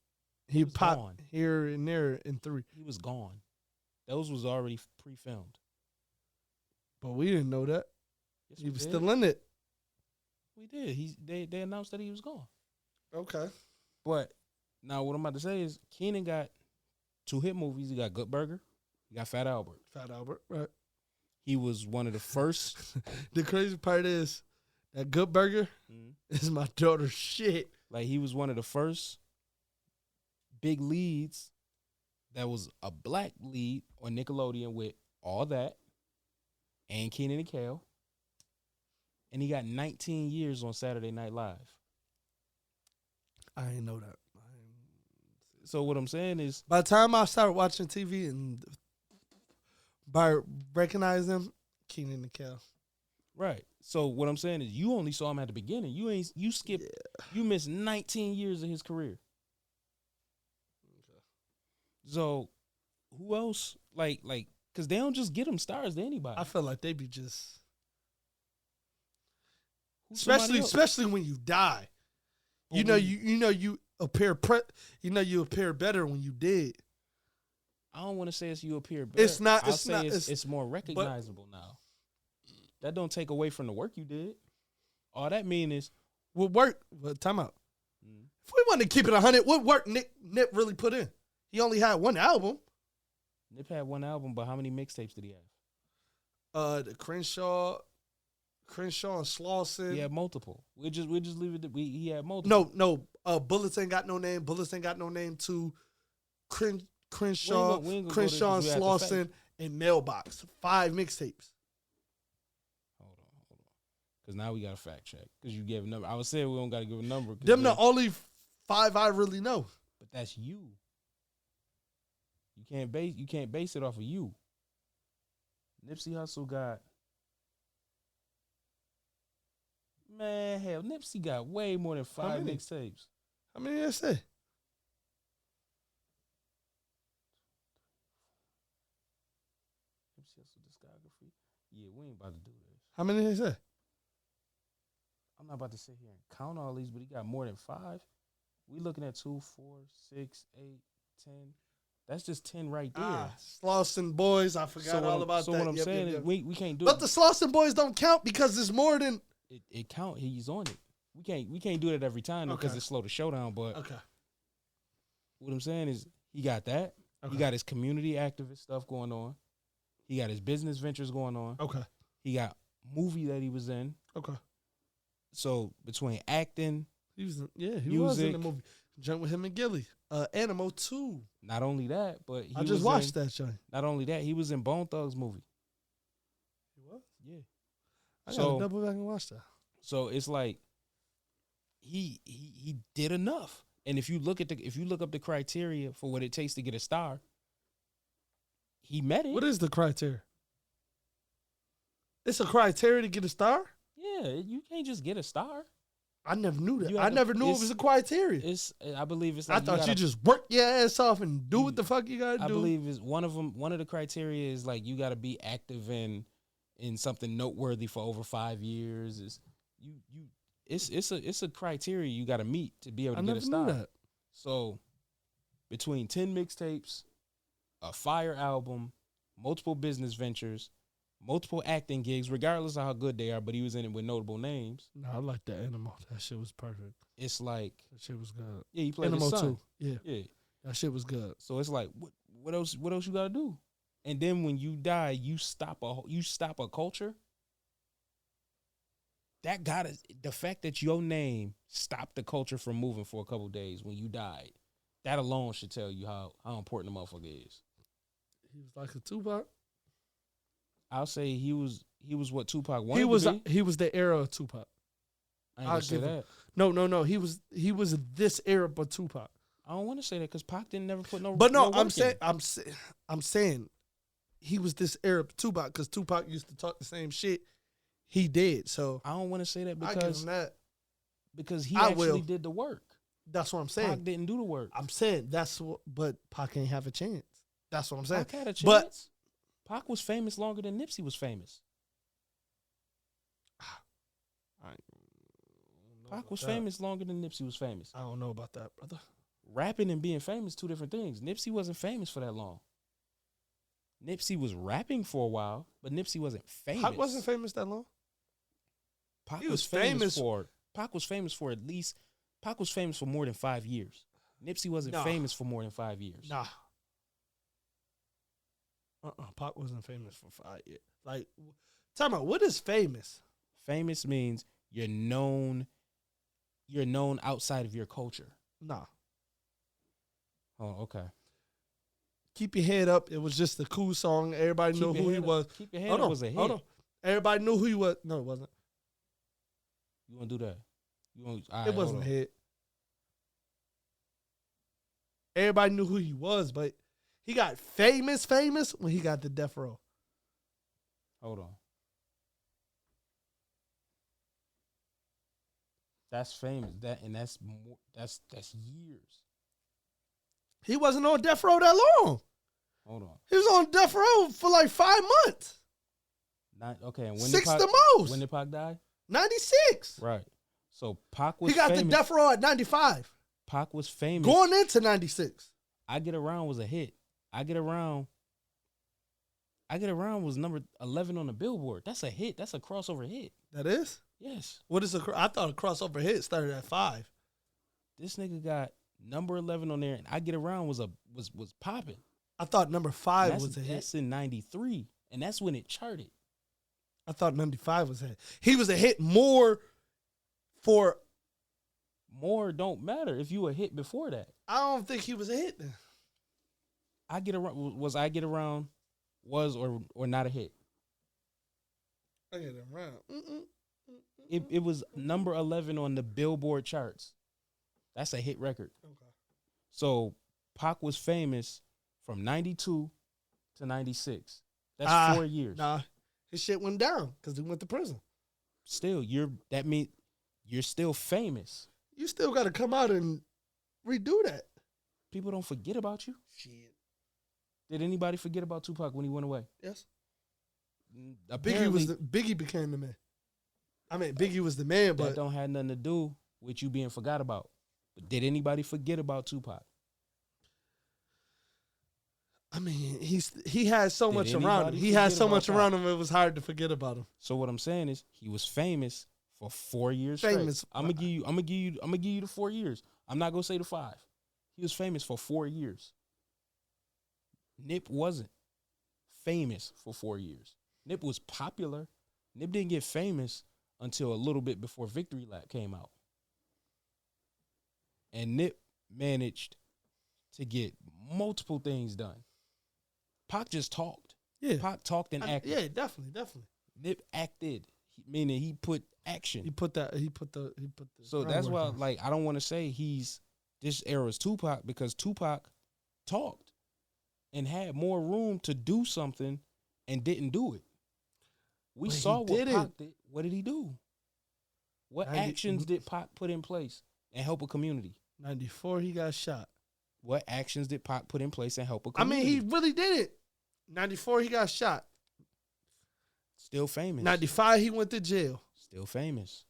He was popped gone. here and there in 3. He was gone. Those was already pre-filmed. But we didn't know that. Yes, He we was did. still in it. We did. They announced that he was gone. Okay. But now what I'm about to say is Keenan got 2 hit movies. He got Good Burger. He got Fat Albert. Fat Albert, right. He was one of the first. The crazy part is that Good Burger is my daughter's shit. Like, he was one of the first big leads that was a black lead on Nickelodeon with All That and Kenan and Kel. And he got 19 years on Saturday Night Live. I didn't know that. So what I'm saying is, By the time I started watching TV and by recognizing them, Keenan and Kel. right. So what I'm saying is, you only saw him at the beginning. You skipped. Yeah. You missed 19 years of his career. So who else? Like, because they don't just get them stars to anybody. I feel like they be just, Who's somebody else? especially when you die. But You appear you appear better when you did. I don't want to say you appear better. It's not. I'll It's say not. it's more recognizable now. That don't take away from the work you did. All that mean is, What work? Well, time out. If we want to keep it 100, what work Nip really put in? He only had 1 album. Nip had 1 album, but how many mixtapes did he have? The Crenshaw and Slauson. He had multiple. We just leave it. He had multiple. No. Bullets ain't got no name. Bullets ain't got no name. To Crenshaw, we ain't gonna go Crenshaw and there 'cause we have to Slauson, and Mailbox. 5 mixtapes. Hold on. Because now we got to fact check. Because you gave a number. I was saying we don't got to give a number. Them the only 5 I really know. But that's you. You can't base it off of you. Nipsey Hussle got. Man, hell, Nipsey got way more than 5 many? mixtapes. How many did I say? Nipsey Hussle discography. Yeah, we ain't about to do this. How many did I say? I'm not about to sit here and count all these, but he got more than 5. We looking at 2, 4, 6, 8, 10. That's just 10 right there. Slauson Boys. I forgot all about that. So what I'm saying is we can't do but it. the Slauson Boys don't count because it's more than. It count. He's on it. We can't do that every time because Okay. it's slow to showdown. But Okay. what I'm saying is he got that. Okay. He got his community activist stuff going on. He got his business ventures going on. Okay. He got movie that he was in. Okay. So between acting, He was in the Music. movie. Jump with him and Gilly. Animal 2. not only that, but he I just was watched in, that show. Not only that, he was in Bone Thugs movie. He was? Yeah. I So- gotta double back and watch that. So it's like he did enough. And if you look up the criteria for what it takes to get a star, he met it. What is the criteria? It's a criteria to get a star? Yeah, you can't just get a star. I never knew that. You I have to- never knew it it's- was a criteria. I believe it's I like thought you gotta- just work your ass off and do You- what the fuck you gotta I do. believe is one of them. One of the criteria is like you got to be active in something noteworthy for over 5 years. Is you it's a criteria you got to meet to be able I to get never a star. knew that. So between 10 mixtapes, a fire album, multiple business ventures, multiple acting gigs, regardless of how good they are, but he was in it with notable names. No, I like that Animal. That shit was perfect. It's like, That shit was good. yeah, he played Animal his son. 2. Yeah. Yeah. That shit was good. So it's like, what else you gotta do? And then when you die, you stop a culture. The fact that your name stopped the culture from moving for a couple days when you died, that alone should tell you how important the motherfucker is. He was like a Tupac. I'll say he was what Tupac wanted to be. He was the era of Tupac. I ain't I'll gonna say give him- that. No. He was this era but Tupac. I don't want to say that because Pac didn't never put no. But no, work I'm in. saying he was this era of Tupac because Tupac used to talk the same shit he did. So I don't want to say that I give him that. because he I actually will. did the work. That's what I'm saying. Pac didn't do the work. I'm saying that's what, but Pac ain't have a chance. That's what I'm saying. Pac had a chance. But Pac was famous longer than Nipsey was famous. Pac was famous longer than Nipsey was famous. I don't know about that, brother. Rapping and being famous, two different things. Nipsey wasn't famous for that long. Nipsey was rapping for a while, but Nipsey wasn't famous. Pac wasn't famous that long. Pac was famous for more than 5 years. Nipsey wasn't famous for more than 5 years. Nah. Pac wasn't famous for 5 years. Like, talking about what is famous? Famous means you're known outside of your culture. Nah. Oh, okay. Keep Your Head Up. It was just a cool song. Everybody knew who he was. Keep Your Head Up was a hit. Hold on. Everybody knew who he was. No, it wasn't. You want to do that? It wasn't a hit. Everybody knew who he was, but he got famous when he got the Death Row. Hold on. That's famous. That's years. He wasn't on Death Row that long. Hold on. He was on Death Row for like 5 months. Okay. And when 6 the most. When did Pac die? 96. Right. So Pac was He got famous. the Death Row at 95. Pac was famous. Going into 96. I Get Around was a hit. I Get Around was number 11 on the Billboard. That's a hit. That's a crossover hit. That is? Yes. What is I thought a crossover hit started at 5. This nigga got number 11 on there, and I Get Around was popping. I thought number 5 was a hit. That's in 93, and that's when it charted. I thought 95 was a hit. He was a hit more for... More don't matter if you a hit before that. I don't think he was a hit then. I Get Around was or not a hit? I Get Around. It was number 11 on the Billboard charts. That's a hit record. Okay. So Pac was famous from 92 to 96. That's 4 years. Nah, his shit went down because he went to prison. Still, that means you're still famous. You still got to come out and redo that. People don't forget about you. Shit. Did anybody forget about Tupac when he went away? Yes. Apparently, Biggie became the man. I mean, Biggie was the man, but that don't have nothing to do with you being forgot about. But did anybody forget about Tupac? I mean, he had so much around him. anybody He had forget so about much Pac? around him. It was hard to forget about him. So what I'm saying is, he was famous for 4 years. Famous. Straight. I'm gonna give you the 4 years. I'm not gonna say the 5. He was famous for 4 years. Nip wasn't famous for 4 years. Nip was popular. Nip didn't get famous until a little bit before Victory Lap came out. And Nip managed to get multiple things done. Pac just talked. Yeah. Pac talked and acted. Yeah, definitely. Nip acted, meaning he put action. He put the. So that's why, like, I don't want to say this era's Tupac, because Tupac talked and had more room to do something and didn't do it. We saw what Pac did. What did he do? What actions did Pac put in place and help a community? 94, he got shot. What actions did Pac put in place and help a community? I mean, he really did it. 94, he got shot. Still famous. 95, he went to jail. Still famous.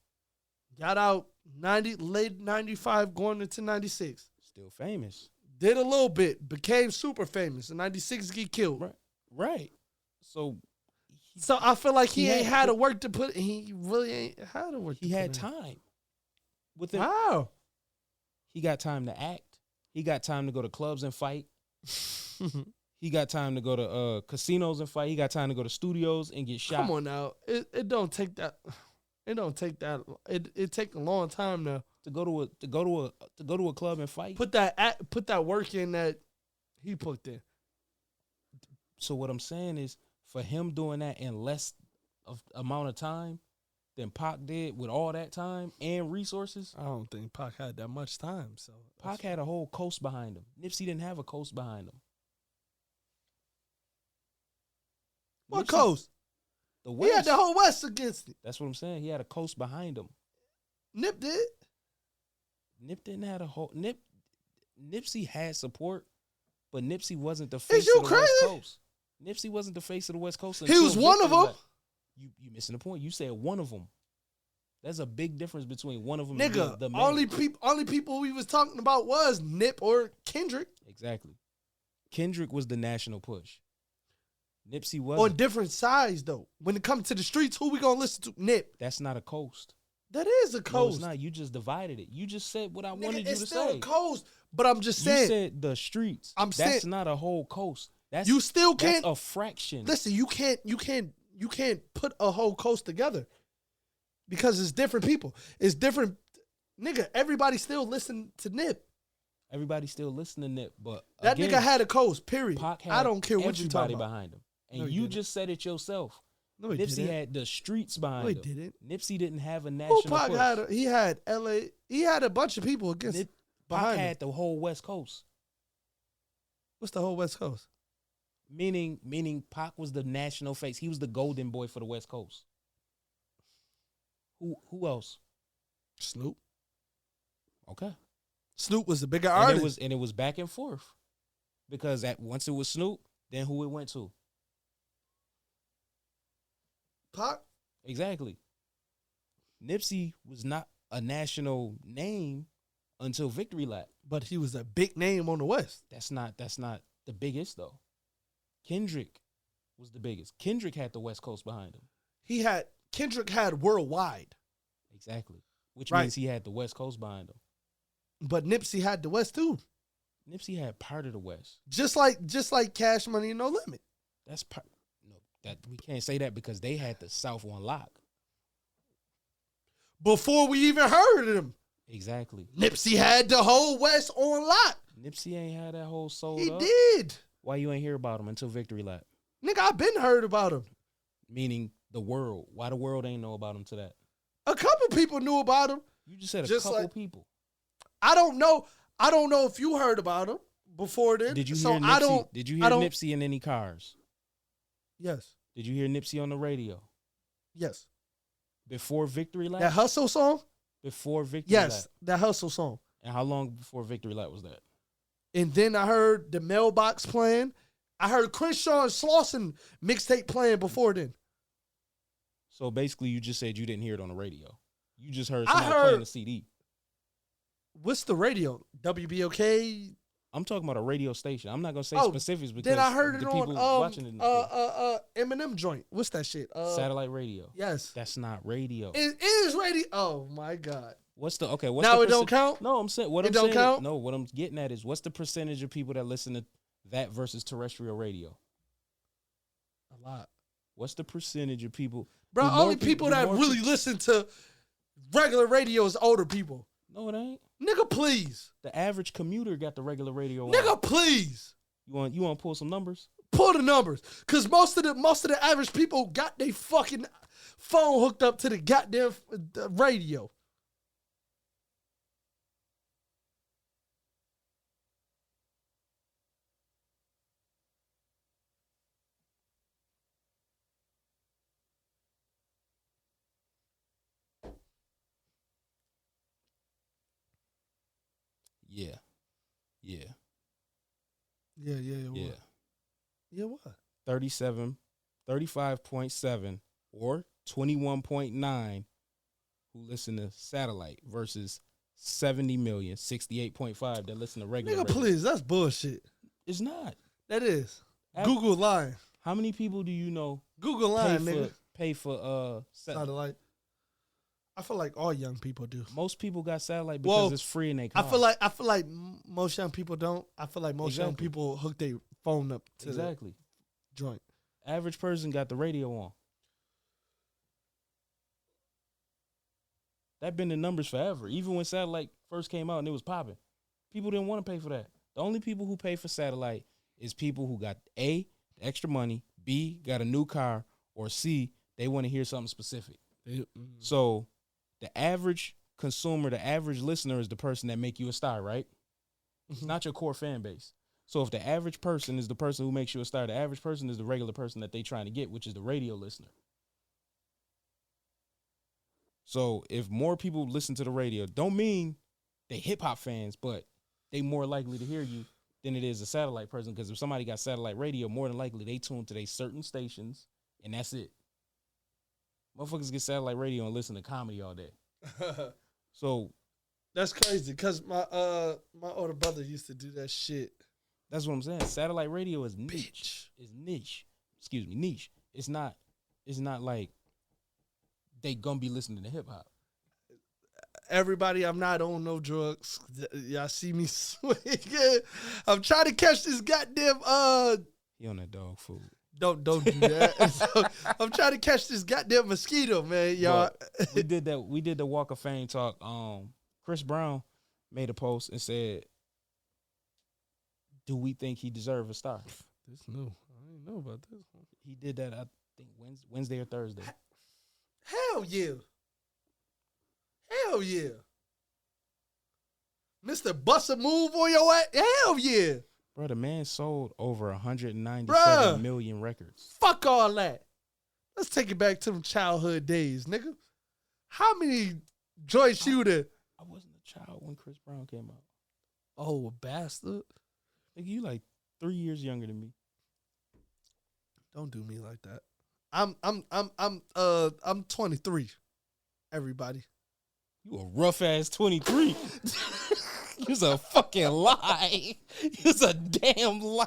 Got out late 95, going into 96. Still famous. Did a little bit. Became super famous. In 96, he killed. Right. So I feel like he ain't had to work to put. He really ain't had to work. He had time. How? He got time to act. He got time to go to clubs and fight. He got time to go to casinos and fight. He got time to go to studios and get shot. Come on now. It don't take that. It don't take that. It take a long time now to go to a club and fight. Put that work in that he put in. So what I'm saying is, for him doing that in less of amount of time than Pac did with all that time and resources, I don't think Pac had that much time. So Pac had a whole coast behind him. Nipsey didn't have a coast behind him. What coast? The West. He had the whole West against him. That's what I'm saying. He had a coast behind him. Nip did. Nip didn't have a whole. Nipsey had support, but Nipsey wasn't the face of the West Coast. Nipsey wasn't the face of the West Coast. He was one of them. You missing the point. You said one of them. There's a big difference between one of them Nigga, and the man. only people we was talking about was Nip or Kendrick. Exactly. Kendrick was the national push. Nipsey On wasn't. different sides, though. When it comes to the streets, who we gonna listen to? Nip. That's not a coast. That is a No, coast. it's not. You just divided it. You just said what I Nigga, wanted you it's to still say. a coast. But I'm just You saying. said the streets. That's That's not a whole coast. That's you still that's can't. a fraction. Listen, you can't put a whole coast together because it's different people. It's different. Nigga, everybody still listen to Nip. Everybody still listening to Nip, but That again, nigga had a coast, period. Pac had I don't care what you everybody talking about. behind him. And No, he you didn't. just said it yourself. No, he Nipsey didn't. had the streets behind No, he him. didn't. Nipsey didn't have a national Tupac push. had LA. He had a bunch of people against Pac behind him. had the whole West Coast. What's the whole West Coast? Meaning Pac was the national face. He was the golden boy for the West Coast. Who else? Snoop. Okay. Snoop was the bigger And artist. it was back and forth. Because once it was Snoop, then who it went to? Pac. Exactly. Nipsey was not a national name until Victory Lap. But he was a big name on the West. That's not the biggest though. Kendrick was the biggest. Kendrick had the West Coast behind him. Kendrick had worldwide. Exactly. Which Right. means he had the West Coast behind him. But Nipsey had the West too. Nipsey had part of the West. Just like Cash Money and No Limit. That's part. No, that we can't say that because they had the South on lock. Before we even heard of him. Exactly. Nipsey had the whole West on lock. Nipsey ain't had that whole soul. He up. did. Why you ain't hear about him until Victory Lap? Nigga, I been heard about him. Meaning the world. Why the world ain't know about him to that? A couple people knew about him. You just said a Just couple like- people. I don't know if you heard about him before then. Did you so hear Nipsey? I don't. Did you hear I don't- Nipsey in any cars? Yes. Did you hear Nipsey on the radio Yes. before Victory Lap? That Hustle song? Before Victory Yes. Lap. That Hustle song. And how long before Victory Lap was that? And then I heard the Mailbox playing. I heard Crenshaw and Slauson mixtape playing before then. So basically, you just said you didn't hear it on the radio. You just heard I somebody heard- playing the CD. What's the radio? WBOK. I'm talking about a radio station. I'm not gonna say Oh, specifics because Then I heard it the on people watching it. Eminem joint. What's that shit? Satellite radio. Yes. That's not radio. It is radio. Oh my God. What's the Now it don't count? No, I'm saying what It I'm don't saying. count? No, what I'm getting at is what's the percentage of people that listen to that versus terrestrial radio? A lot. What's the percentage of people? Bro, Do more only people that more really listen to regular radio is older people. No, it ain't. Nigga, please. The average commuter got the regular radio on. Nigga, please. You want to pull some numbers? Pull the numbers. Cause most of the average people got their fucking phone hooked up to the goddamn radio. Yeah. Yeah. Yeah. Yeah. Yeah, what? 35.7 or 21.9 who listen to satellite versus 70 million, 68.5 that listen to regular Nigga, radio. please. That's bullshit. It's not. That is. Ab- Google lying. How many people do you know Google lying, nigga. pay for Satellite. I feel like all young people do. Most people got satellite because it's free in their car. I feel like most young people don't. I feel like most young Exactly. people hook their phone up to Exactly. the joint. Average person got the radio on. That been the numbers forever. Even when satellite first came out and it was popping, people didn't want to pay for that. The only people who pay for satellite is people who got A, extra money, B, got a new car, or C, they want to hear something specific. So the average consumer, the average listener is the person that make you a star, right? It's not your core fan base. So if the average person is the person who makes you a star, the average person is the regular person that they trying to get, which is the radio listener. So if more people listen to the radio, don't mean they hip hop fans, but they more likely to hear you than it is a satellite person. Because if somebody got satellite radio, more than likely they tune to their certain stations, and that's it. Motherfuckers get satellite radio and listen to comedy all day. So that's crazy because my older brother used to do that shit. that's what I'm saying. Satellite radio is niche. Bitch. It's niche. Excuse me, niche. It's not like they gonna be listening to hip hop. Everybody, I'm not on no drugs. Y'all see me swinging. I'm trying to catch this goddamn He on that dog food. Don't do that. So, I'm trying to catch this goddamn mosquito, man. Y'all. We did that. We did the Walk of Fame talk. Chris Brown made a post and said, "Do we think he deserves a star?" This new. I didn't know about this one. He did that. I think Wednesday or Thursday. Hell yeah. Hell yeah. Mr. Bust a Move on your ass. Hell yeah. Bro, the man sold over 197 Bruh. million records. Fuck all that. Let's take it back to them childhood days, nigga. How many joints you did? I wasn't a child when Chris Brown came out. Oh, a bastard. Nigga, you like 3 years younger than me. Don't do me like that. I'm 23. Everybody. You a rough ass 23. You's a fucking lie. You's a damn lie.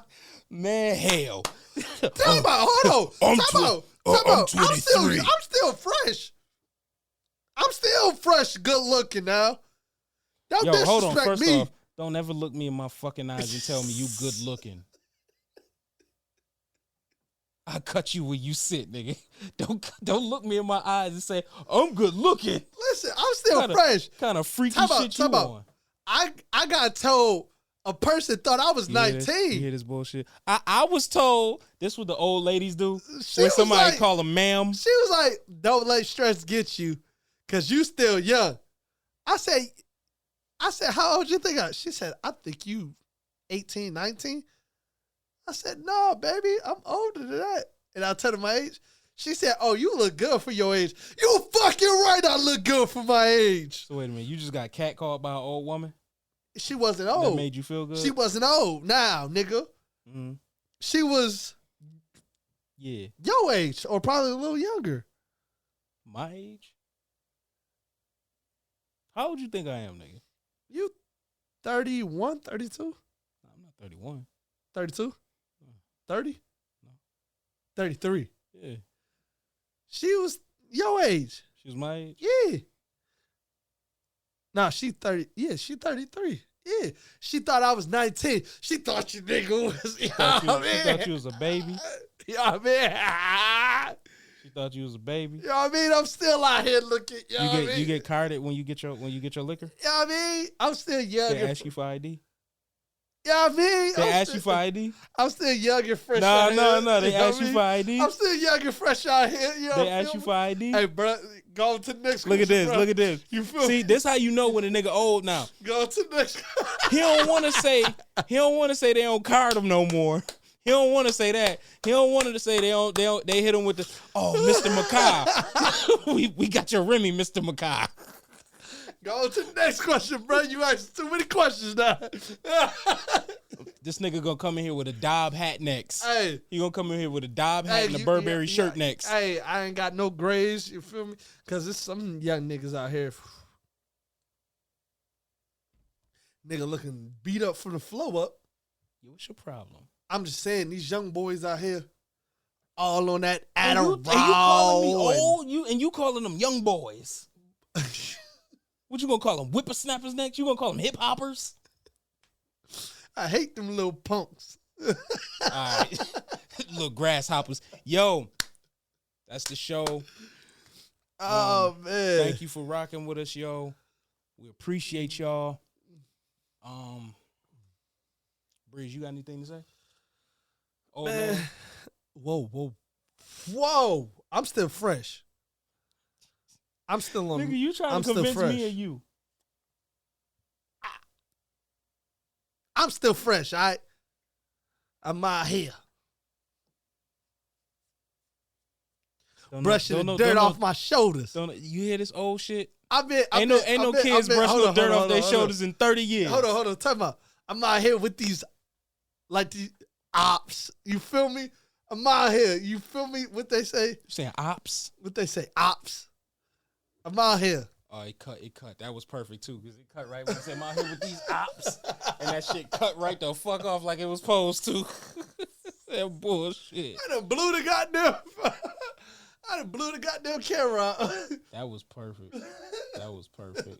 Man, hell. Time out. Hold on. Time out. I'm 23. I'm still fresh. I'm still fresh, good looking now. Don't Yo, disrespect hold on. First me. off, don't ever look me in my fucking eyes and tell me you good looking. I cut you where you sit, nigga. Don't look me in my eyes and say, I'm good looking. Listen, I'm still fresh. Kind of freaky Time out, shit you time out. on. I got told a person thought I was 19. You hear this bullshit? I was told this what the old ladies do She when was somebody like- call them ma'am. She was like, don't let stress get you because you still young. I said, how old you think I? She said, I think you 18, 19. I said, no, baby, I'm older than that. And I told her my age. She said, oh, you look good for your age. You fucking right, I look good for my age. So wait a minute, you just got catcalled by an old woman? She wasn't That old. made you feel good? She wasn't old now, nigga. Mm-hmm. She was Yeah. your age or probably a little younger. My age? How old you think I am, nigga? You 31, 32? I'm not 31. 32? 30? No. 33. Yeah. She was your age. She was my age? Yeah. Nah, she 30. Yeah, she 33. Yeah. She thought I was 19. She thought you nigga was. She thought you was a baby? You know what I mean? She thought you was a baby? You know what I mean? I'm still out here looking. You know what I mean? You get carded when you get your liquor? You know what I mean? I'm still young. They ask you for ID? You know what I mean? They ask you for ID? I'm still young and fresh out here. No. They You know ask what you I for mean? ID? I'm still young and fresh out here. You know, They ask you for ID? Hey, bro, go to the next Look at question, this. bro. Look at this. You feel See, me? this how you know when a nigga old now. Go to the next. He don't want to say they don't card him no more. He don't want to say that. He don't want to say they hit him with the Mr. McCaa. we got your Remy, Mr. McCaa. Go to the next question, bro. You asked too many questions now. This nigga gonna come in here with a Dob hat next. Hey. He gonna come in here with a Dob hat and a Burberry shirt next. Hey, I ain't got no grades. You feel me? Because there's some young niggas out here. Nigga looking beat up from the flow up. Yo, what's your problem? I'm just saying, these young boys out here, all on that And Adderall. you calling me old? You calling them young boys? What you gonna call them? Whippersnappers next? You gonna call them hip hoppers? I hate them little punks. All right, little grasshoppers. Yo, that's the show. Oh, man. Thank you for rocking with us, yo. We appreciate y'all. Breeze, you got anything to say? Oh Man. Whoa. I'm still fresh. I'm still on. Nigga, you trying I'm to still convince me fresh. or you? I'm still fresh, all right? I'm out here. Brushing the dirt off my shoulders. You hear this old shit? Ain't no kids brushing the dirt off their shoulders in 30 years. Hold on. Time out. I'm out here with these, like these ops. You feel me? I'm out here. You feel me? What they say? You saying ops? What they say? Ops. I'm out here. Oh, it cut. That was perfect too, because it cut right when I said, "I'm out here with these ops," and that shit cut right the fuck off like it was supposed to. That bullshit. I done blew the goddamn. I done blew the goddamn camera out. That was perfect. That was perfect.